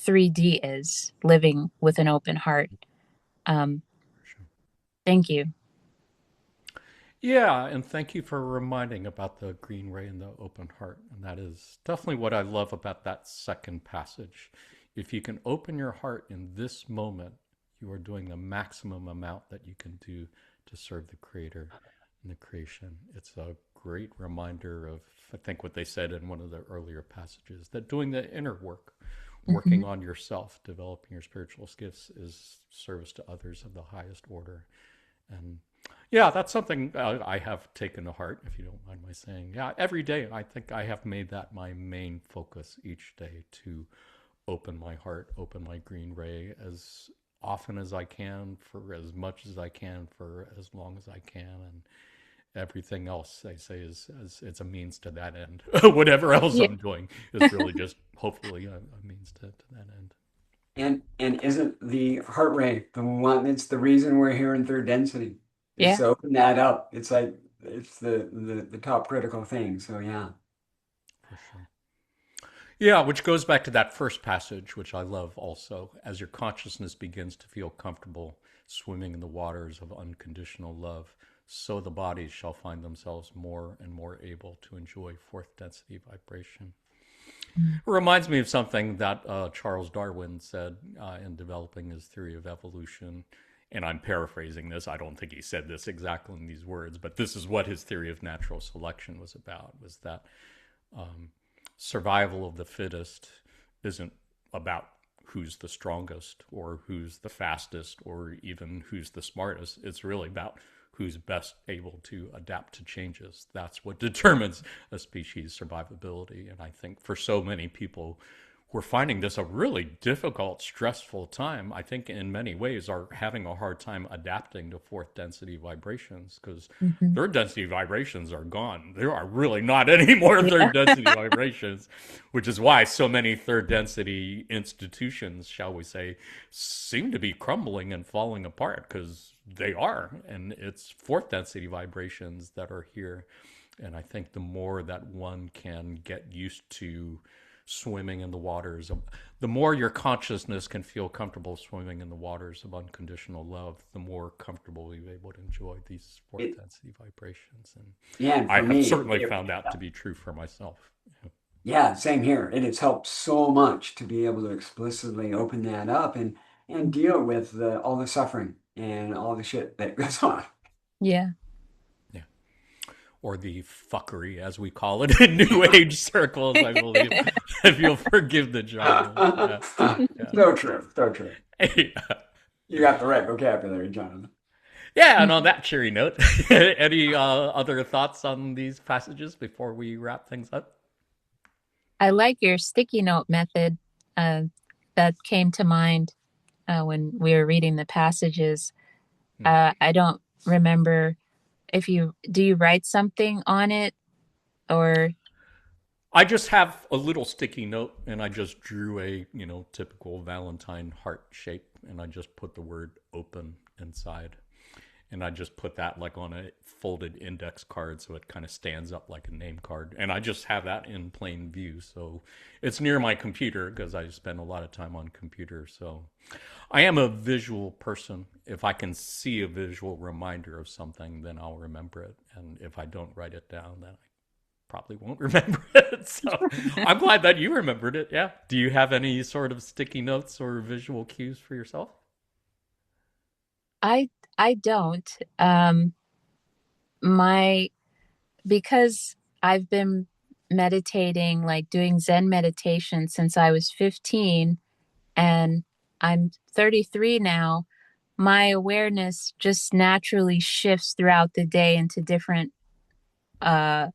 3D is living with an open heart. Um, Sure. thank you. Yeah, and thank you for reminding about the green ray and the open heart. And that is definitely what I love about that second passage. If you can open your heart in this moment, you are doing the maximum amount that you can do to serve the Creator and the creation. It's a great reminder of, I think, what they said in one of the earlier passages, that doing the inner work, Hmm. working on yourself, developing your spiritual gifts, is service to others of the highest order. And yeah, that's something I have taken to heart, if you don't mind my saying. Yeah, every day I think I have made that my main focus each day, to open my heart, open my green ray as often as I can, for as much as I can, for as long as I can. And everything else I say is it's a means to that end. Whatever else Yeah. I'm doing is really just hopefully a means to that end. And isn't the heart rate the one? It's the reason we're here in third density. Is Yeah. to open that up. It's like it's the top critical thing. So yeah. For sure. Yeah, which goes back to that first passage, which I love also. As your consciousness begins to feel comfortable swimming in the waters of unconditional love, so the bodies shall find themselves more and more able to enjoy fourth density vibration. Mm. It reminds me of something that Charles Darwin said in developing his theory of evolution. And I'm paraphrasing this. I don't think he said this exactly in these words, but this is what his theory of natural selection was about: was that survival of the fittest isn't about who's the strongest or who's the fastest or even who's the smartest. It's really about who's best able to adapt to changes. That's what determines a species' survivability. And I think for so many people, we're finding this a really difficult, stressful time. I think in many ways are having a hard time adapting to fourth density vibrations, because Hmm. third density vibrations are gone. There are really not any more Yeah. third density vibrations, which is why so many third density institutions, shall we say, seem to be crumbling and falling apart, because they are. And it's fourth density vibrations that are here. And I think the more that one can get used to swimming in the waters of, the more your consciousness can feel comfortable swimming in the waters of unconditional love, the more comfortable you're able to enjoy these fourth It density vibrations. And yeah, and I for have me, certainly found that to be true for myself. yeah, same here. It has helped so much to be able to explicitly open that up and deal with all the suffering and all the shit that goes on. Yeah. Yeah. Or the fuckery, as we call it in New Age circles, I believe, if you'll forgive the jargon. Yeah. So true, so true. Yeah. You got the right vocabulary, Jonathan. Yeah, and on that cheery note, any other thoughts on these passages before we wrap things up? I like your sticky note method. Uh, that came to mind when we were reading the passages. Hmm. I don't remember if you do you write something on it or I just have a little sticky note, and I just drew a typical Valentine heart shape, and I just put the word "open" inside, and I just put that like on a folded index card, so it kind of stands up like a name card, and I just have that in plain view, so it's near my computer because I spend a lot of time on computer. So I am a visual person. If I can see a visual reminder of something, then I'll remember it, and if I don't write it down, then I probably won't remember it. So I'm glad that you remembered it. Yeah. Do you have any sort of sticky notes or visual cues for yourself? I I don't. My because I've been meditating, like doing Zen meditation since I was 15 and I'm 33 now. My awareness just naturally shifts throughout the day into different uh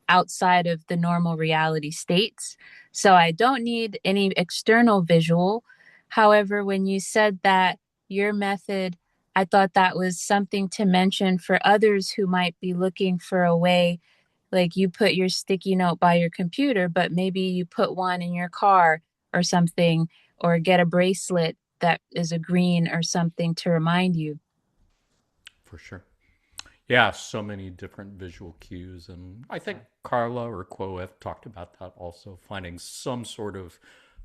outside of the normal reality states. So I don't need any external visual. However, when you said that your method, I thought that was something to mention for others who might be looking for a way, like you put your sticky note by your computer, but maybe you put one in your car or something, or get a bracelet that is a green or something to remind you. For sure. Yeah, so many different visual cues. And I think Carla or Quo have talked about that also, finding some sort of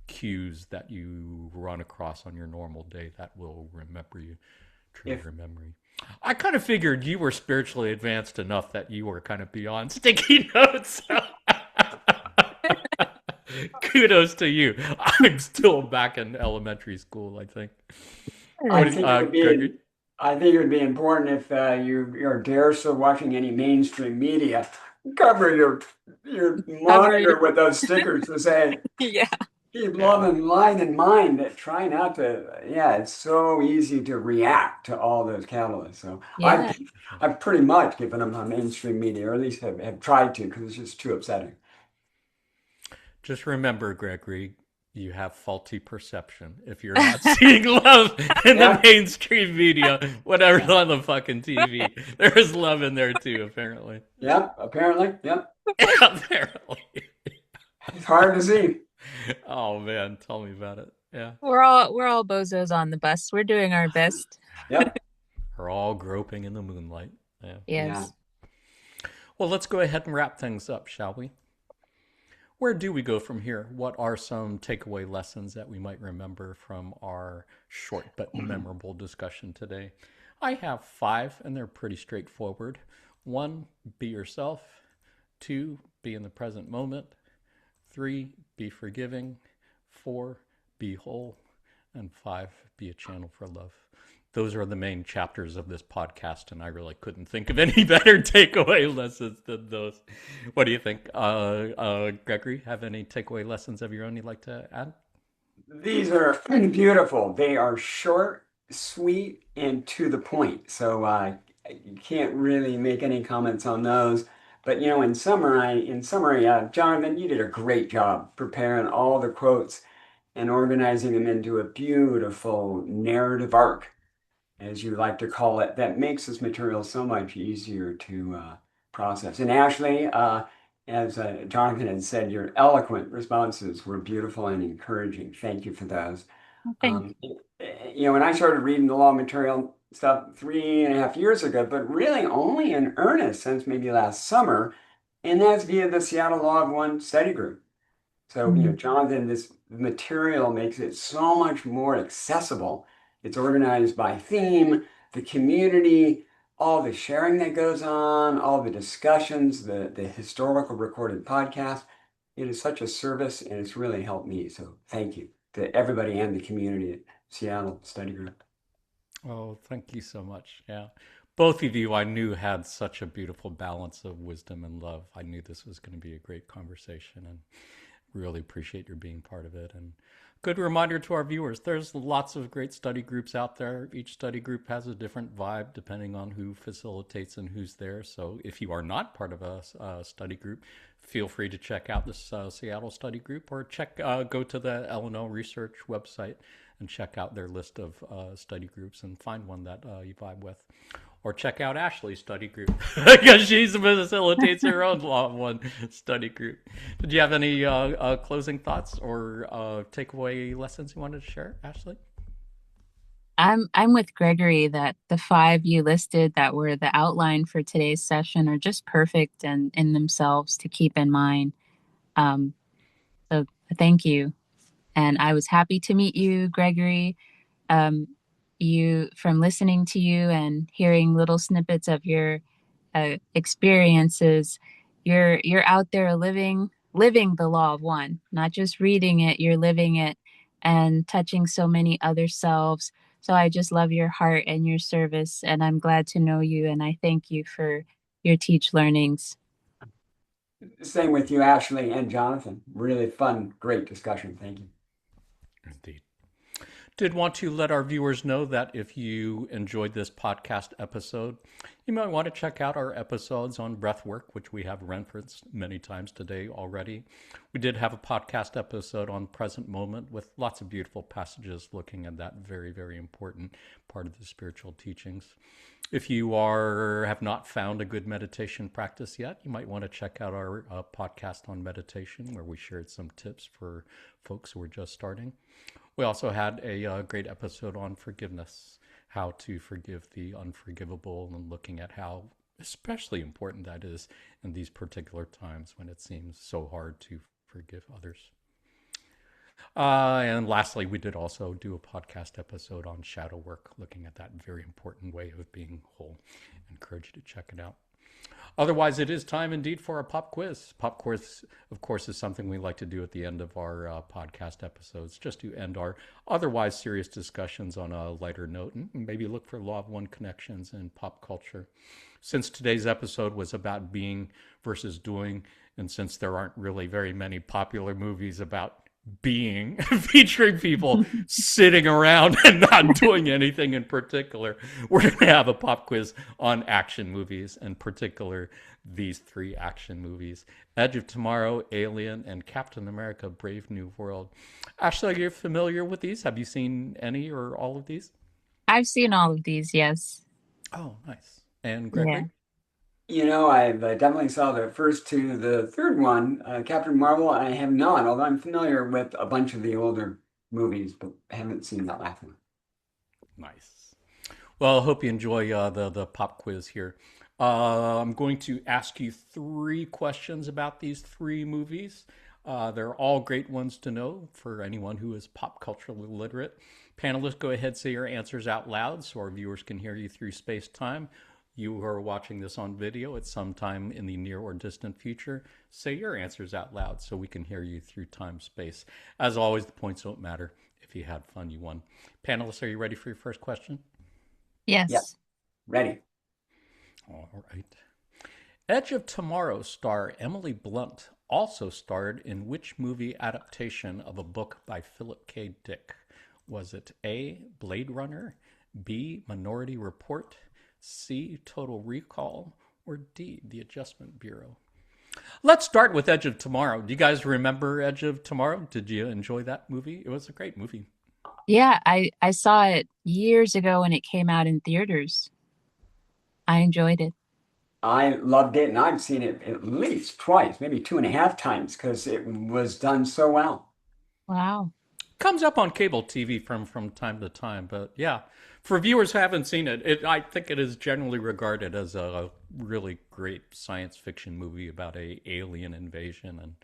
cues that you run across on your normal day that will remember you, trigger If your memory. I kind of figured you were spiritually advanced enough that you were kind of beyond sticky notes. Kudos to you. I'm still back in elementary school, I think. I What, Good. think it would Gregory? be, I think it would be important if you're dare so watching any mainstream media, cover your Cover your, monitor with those stickers to say, yeah, keep Yeah, love and light in mind. Try not to. Yeah, it's so easy to react to all those catalysts. So yeah. for sure. I've pretty much given them on mainstream media, or at least have tried to, because it's just too upsetting. Just remember, Gregory, you have faulty perception if you're not seeing love in the Yeah, mainstream media, whatever's on the fucking TV. There is love in there too, apparently. yep, apparently, yep. Apparently. It's hard to see. Oh man, tell me about it. Yeah. We're all bozos on the bus. We're doing our best. Yep, We're all groping in the moonlight. Yeah. yeah. Yes. Well, let's go ahead and wrap things up, shall we? Where do we go from here? What are some takeaway lessons that we might remember from our short but memorable discussion today? I have five, and they're pretty straightforward. One, be yourself. Two, be in the present moment. Three, be forgiving. Four, be whole. And five, be a channel for love. Those are the main chapters of this podcast, and I really couldn't think of any better takeaway lessons than those. What do you think, Gregory? Have any takeaway lessons of your own you'd like to add? These are beautiful. They are short, sweet, and to the point. So you can't really make any comments on those. But in summary, Jonathan, you did a great job preparing all the quotes and organizing them into a beautiful narrative arc, as you like to call it, that makes this material so much easier to process. And Ashley, as Jonathan had said, your eloquent responses were beautiful and encouraging. Thank you for those. Thank When I started reading the law material stuff 3.5 years ago, but really only in earnest since maybe last summer, and that's via the Seattle Law of One study group. So, you. Jonathan, this material makes it so much more accessible. It's organized by theme, the community, all the sharing that goes on, all the discussions, the historical recorded podcast. It is such a service and it's really helped me. So thank you to everybody and the community at Seattle Study Group. Oh, thank you so much. Yeah. Both of you, I knew, had such a beautiful balance of wisdom and love. I knew this was going to be a great conversation and really appreciate your being part of it. And good reminder to our viewers there's lots of great study groups out there. Each study group has a different vibe depending on who facilitates and who's there. So if you are not part of a study group, feel free to check out this Seattle study group or go to the LNO Research website and check out their list of study groups and find one that you vibe with. Or check out Ashley's study group because she facilitates her own Law of One study group. Did you have any closing thoughts or takeaway lessons you wanted to share, Ashley? I'm with Gregory that the five you listed that were the outline for today's session are just perfect and in themselves to keep in mind. Um, so thank you. And I was happy to meet you, Gregory. Um, you from listening to you and hearing little snippets of your experiences, you're out there living the law of one, not just reading it, you're living it and touching so many other selves. So I just love your heart and your service, and I'm glad to know you, and I thank you for your teach learnings. Same with you, Ashley and Jonathan. Really fun, great discussion. Thank you. Indeed. Did want to let our viewers know that if you enjoyed this podcast episode, you might want to check out our episodes on breathwork, which we have referenced many times today already. We did have a podcast episode on present moment with lots of beautiful passages looking at that very, very important part of the spiritual teachings. If you have not found a good meditation practice yet, you might want to check out our podcast on meditation, where we shared some tips for folks who are just starting. We also had a great episode on forgiveness, how to forgive the unforgivable, and looking at how especially important that is in these particular times when it seems so hard to forgive others. And lastly, we did also do a podcast episode on shadow work, looking at that very important way of being whole. I encourage you to check it out. Otherwise, it is time indeed for a pop quiz. Pop quiz, of course, is something we like to do at the end of our podcast episodes, just to end our otherwise serious discussions on a lighter note and maybe look for law of one connections in pop culture. Since today's episode was about being versus doing, and since there aren't really very many popular movies about being featuring people sitting around and not doing anything in particular, we're going to have a pop quiz on action movies, in particular these three action movies: Edge of Tomorrow, Alien, and Captain America Brave New World. Ashley, are you familiar with these? Have you seen any or all of these? I've seen all of these, yes. Oh, nice. And Yeah. Gregory? I've definitely saw the first two. The third one, Captain Marvel, I have not, although I'm familiar with a bunch of the older movies, but haven't seen that last one. Nice. Well, I hope you enjoy the pop quiz here. I'm going to ask you three questions about these three movies. They're all great ones to know for anyone who is pop culturally literate. Panelists, go ahead, say your answers out loud so our viewers can hear you through space time. You who are watching this on video at some time in the near or distant future, say your answers out loud so we can hear you through time space. As always, the points don't matter. If you had fun, you won. Panelists, are you ready for your first question? Yep, Yes. ready. All right. Edge of Tomorrow star Emily Blunt also starred in which movie adaptation of a book by Philip K. Dick? Was it A, Blade Runner, B, Minority Report, C, Total Recall, or D, The Adjustment Bureau? Let's start with Edge of Tomorrow. Do you guys remember Edge of Tomorrow? Did you enjoy that movie? It was a great movie. Yeah, I saw it years ago when it came out in theaters. I enjoyed it. I loved it, and I've seen it at least twice, maybe two and a half times, because it was done so well. Wow. Comes up on cable TV from time to time, but yeah, for viewers who haven't seen it, I think it is generally regarded as a really great science fiction movie about a alien invasion and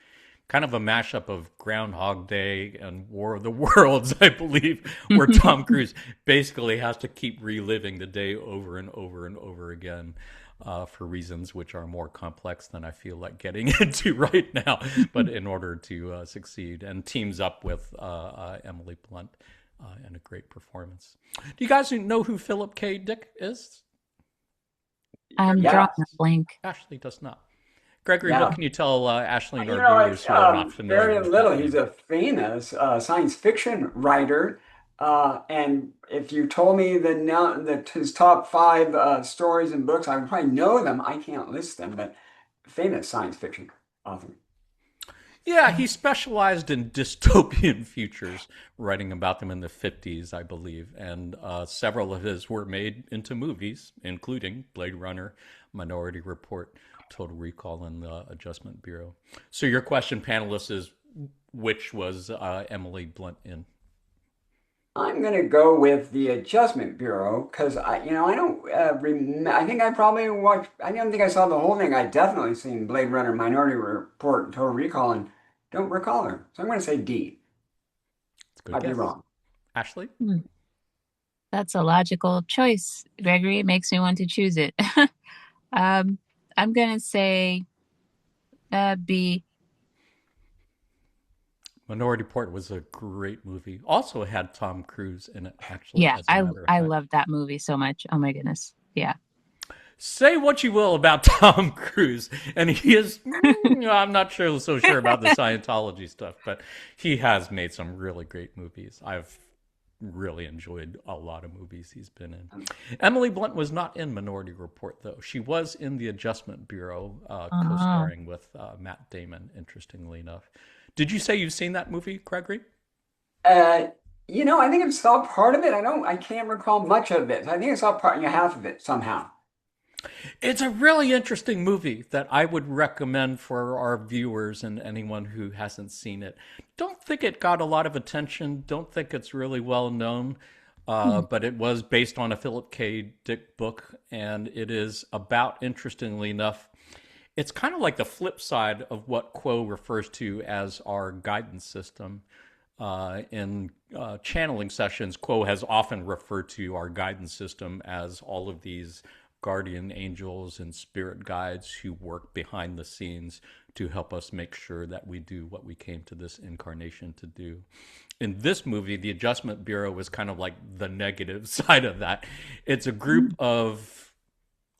kind of a mashup of Groundhog Day and War of the Worlds, I believe, where Tom Cruise basically has to keep reliving the day over and over and over again. For reasons which are more complex than I feel like getting into right now, but in order to succeed, and teams up with Emily Blunt in a great performance. Do you guys know who Philip K. Dick is? I'm Gregory? drawing Yes, a blank. Ashley does not. Gregory, what yeah. can you tell Ashley and our It's viewers who are not familiar very with little. that He's name? a famous science fiction writer. And if you told me his top five stories and books, I would probably know them. I can't list them, but famous science fiction author. Yeah, he specialized in dystopian futures, writing about them in the 50s, I believe. And several of his were made into movies, including Blade Runner, Minority Report, Total Recall, and the Adjustment Bureau. So your question, panelists, is which was Emily Blunt in? I'm going to go with the Adjustment Bureau because I don't I think I probably watched. I don't think I saw the whole thing. I definitely seen Blade Runner, Minority Report, and Total Recall, and don't recall her. So I'm going to say D. It's a good I'd be guess. wrong. Ashley? Hmm. That's a logical choice, Gregory. It makes me want to choose it. um, I'm gonna say B. Minority Report was a great movie. Also had Tom Cruise in it, actually, Yeah, as a I matter of I fact. love that movie so much. Oh my goodness. Yeah. Say what you will about Tom Cruise, and he is, I'm not so sure about the Scientology stuff, but he has made some really great movies. I've really enjoyed a lot of movies he's been in. Um, Emily Blunt was not in Minority Report, though. She was in The Adjustment Bureau, Oh, co-starring with Matt Damon, interestingly enough. Did you say you've seen that movie, Gregory? uh, I think I saw part of it. I can't recall much of it. I think I saw half of it somehow. It's a really interesting movie that I would recommend for our viewers and anyone who hasn't seen it. Don't think it got a lot of attention. Don't think it's really well known. hmm. But it was based on a Philip K. Dick book, and it is about, interestingly enough, it's kind of like the flip side of what Quo refers to as our guidance system. In channeling sessions, Quo has often referred to our guidance system as all of these guardian angels and spirit guides who work behind the scenes to help us make sure that we do what we came to this incarnation to do. In this movie, the Adjustment Bureau was kind of like the negative side of that. It's a group of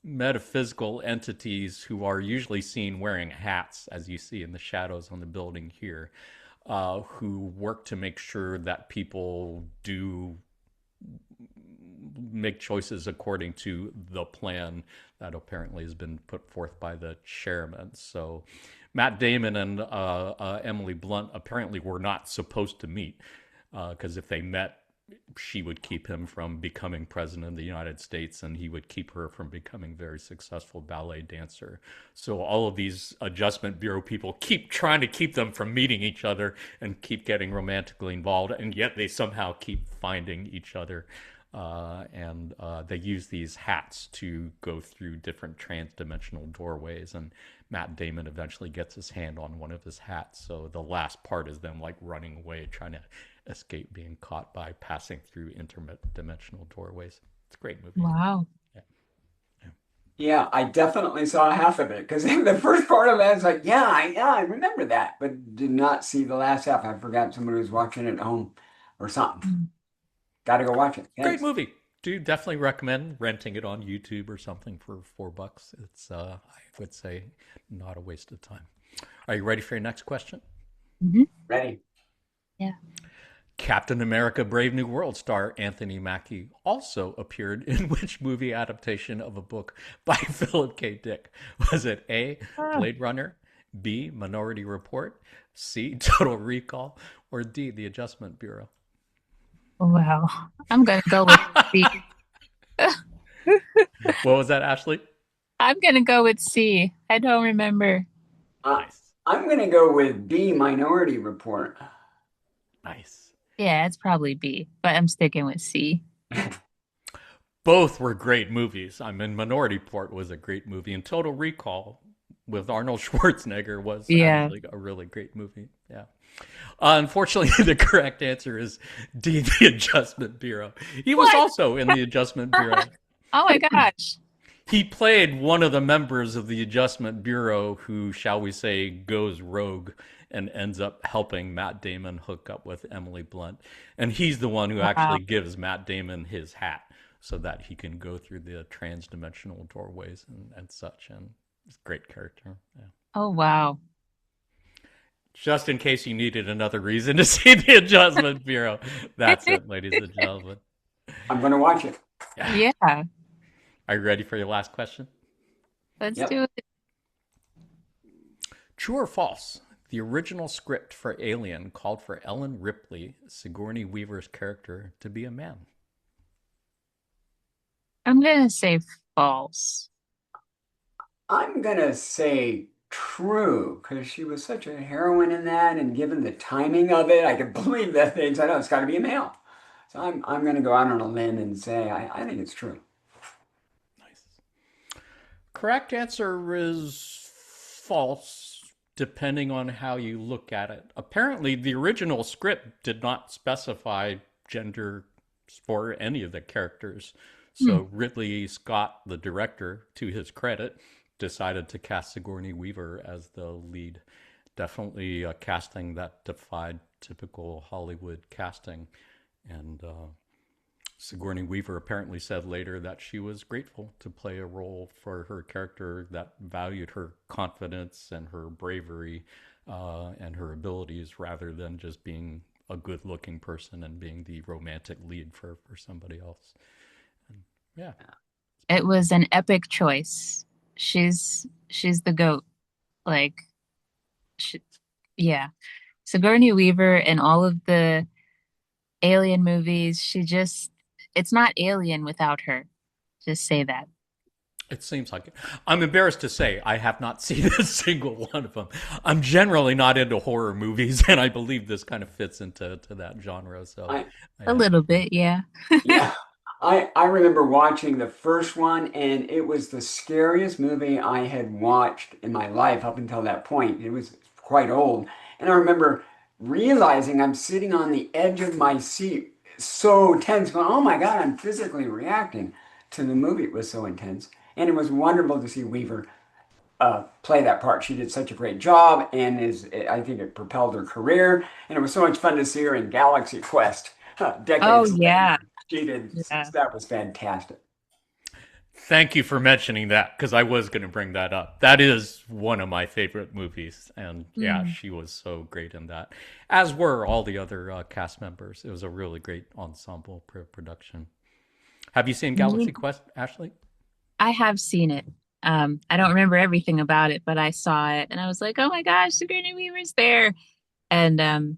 metaphysical entities who are usually seen wearing hats, as you see in the shadows on the building here, who work to make sure that people do make choices according to the plan that apparently has been put forth by the chairman. So Matt Damon and Emily Blunt apparently were not supposed to meet because if they met, she would keep him from becoming president of the United States and he would keep her from becoming a very successful ballet dancer. So all of these Adjustment Bureau people keep trying to keep them from meeting each other and keep getting romantically involved, and yet they somehow keep finding each other. And they use these hats to go through different trans-dimensional doorways, and Matt Damon eventually gets his hand on one of his hats. So the last part is them like running away, trying to escape being caught by passing through interdimensional doorways. It's a great movie. Wow. Yeah. Yeah. Yeah, I definitely saw half of it because the first part of it, I was like, yeah, I remember that, but did not see the last half. I forgot somebody was watching it at home or something. Mm. Got to go watch it. Great Thanks. movie. Do definitely recommend renting it on YouTube or something for $4. It's I would say not a waste of time. Are you ready for your next question? Hmm. Ready? Yeah. Captain America Brave New World star Anthony Mackie also appeared in which movie adaptation of a book by Philip K. Dick? Was it A, Ah, Blade Runner, B, Minority Report, C, Total Recall, or D, The Adjustment Bureau? well, I'm gonna go with C. What was that, Ashley? I'm gonna go with C. I don't remember. Uh, Nice. I'm going to go with B, Minority Report. Nice. Yeah, it's probably B, but I'm sticking with C. Both were great movies. I mean, Minority Report was a great movie, and Total Recall with Arnold Schwarzenegger was Yeah. actually a really great movie. Yeah. Unfortunately, the correct answer is D, the Adjustment Bureau. He was What? also in the Adjustment Bureau. Oh my gosh. He played one of the members of the Adjustment Bureau who, shall we say, goes rogue and ends up helping Matt Damon hook up with Emily Blunt. And he's the one who Wow. actually gives Matt Damon his hat so that he can go through the trans-dimensional doorways and such. And it's a great character. Yeah. Oh wow. Just in case you needed another reason to see the Adjustment Bureau. That's it, ladies and gentlemen. I'm going to watch it. Yeah. Yeah, Are you ready for your last question? let's Yep. do it. True or false? The original script for Alien called for Ellen Ripley, Sigourney Weaver's character, to be a man. I'm gonna say false. I'm going to say true because she was such a heroine in that, and given the timing of it, I could believe that things. I know it's got to be a male. So I'm going to go out on a limb and say I think it's true. Nice. Correct answer is false, depending on how you look at it. Apparently, the original script did not specify gender for any of the characters. Hmm. So Ridley Scott, the director, to his credit, decided to cast Sigourney Weaver as the lead. Definitely a casting that defied typical Hollywood casting. And Sigourney Weaver apparently said later that she was grateful to play a role for her character that valued her confidence and her bravery and her abilities rather than just being a good looking person and being the romantic lead for somebody else. And yeah, it's It pretty cool. was an epic choice. She's the goat. Like, she, yeah. Sigourney Weaver and all of the Alien movies, it's not Alien without her. Just say that. It seems like it. I'm embarrassed to say I have not seen a single one of them. I'm generally not into horror movies, and I believe this kind of fits into that genre. So I I A haven't. little bit, yeah. Yeah, I remember watching the first one, and it was the scariest movie I had watched in my life up until that point. It was quite old, and I remember realizing I'm sitting on the edge of my seat, so tense, going, "Oh my God, I'm physically reacting to the movie." It was so intense, and it was wonderful to see Weaver play that part. She did such a great job, and I think it propelled her career. And it was so much fun to see her in Galaxy Quest Oh decades yeah. later. She did Yeah. that was fantastic. Thank you for mentioning that because I was going to bring that up. That is one of my favorite movies, and yeah, Hmm. she was so great in that. As were all the other cast members. It was a really great ensemble production. Have you seen Me, Galaxy Quest, Ashley? I have seen it. I don't remember everything about it, but I saw it and I was like, oh my gosh, Sigourney Weaver's there. And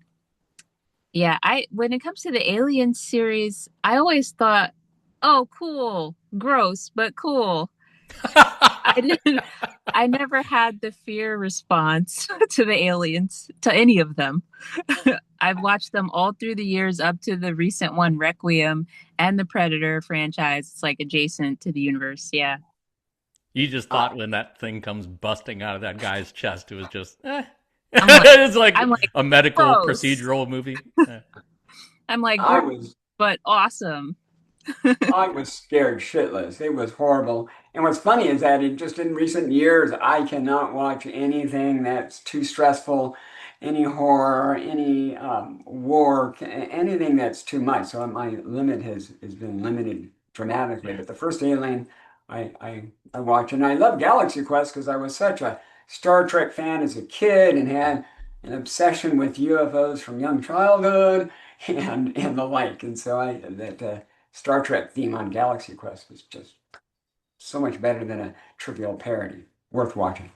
yeah, I when it comes to the Alien series, I always thought, oh, cool, gross, but cool. I didn't, I never had the fear response to the aliens, to any of them. I've watched them all through the years up to the recent one, Requiem, and the Predator franchise. It's like adjacent to the universe. Yeah. You just Uh, thought when that thing comes busting out of that guy's chest, it was just, I'm like, it's I'm like like, a medical gross. procedural movie. I'm like, I gross, was but awesome. I was scared shitless. It was horrible. And what's funny is that just in recent years, I cannot watch anything that's too stressful, any horror, any war, anything that's too much. So my limit has been limited dramatically. Yeah. But the first Alien, I watched, and I love Galaxy Quest because I was such a Star Trek fan as a kid and had an obsession with UFOs from young childhood and the like. And so I that. Star Trek theme on Galaxy Quest was just so much better than a trivial parody. Worth watching.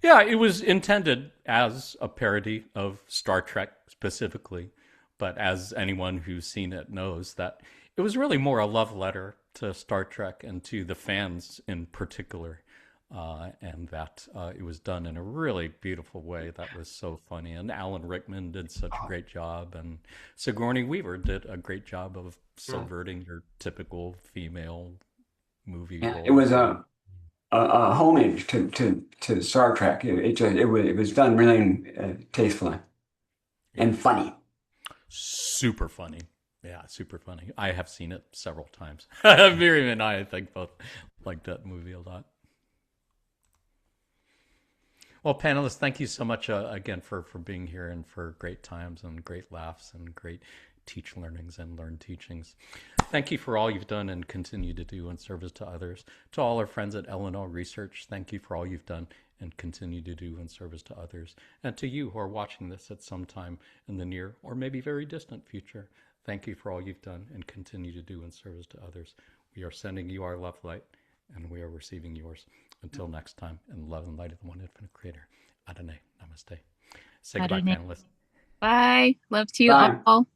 Yeah, it was intended as a parody of Star Trek specifically, but as anyone who's seen it knows, that it was really more a love letter to Star Trek and to the fans in particular. And that it was done in a really beautiful way that was so funny. And Alan Rickman did such a great job, and Sigourney Weaver did a great job of Yeah, subverting your typical female movie yeah. It roles. was a homage to Star Trek. It was done really tastefully Yeah, and funny. super funny. Yeah, super funny. I have seen it several times. Miriam and I think, both like that movie a lot. Well, panelists, thank you so much again for being here and for great times and great laughs and great teach learnings and learn teachings. Thank you for all you've done and continue to do in service to others. To all our friends at L&O Research, thank you for all you've done and continue to do in service to others. And to you who are watching this at some time in the near or maybe very distant future, thank you for all you've done and continue to do in service to others. We are sending you our love light and we are receiving yours. Until next time, in love and light of the one infinite creator. Adonai, namaste. Say goodbye, Saturday. panelists. Bye. Love to you Bye. all.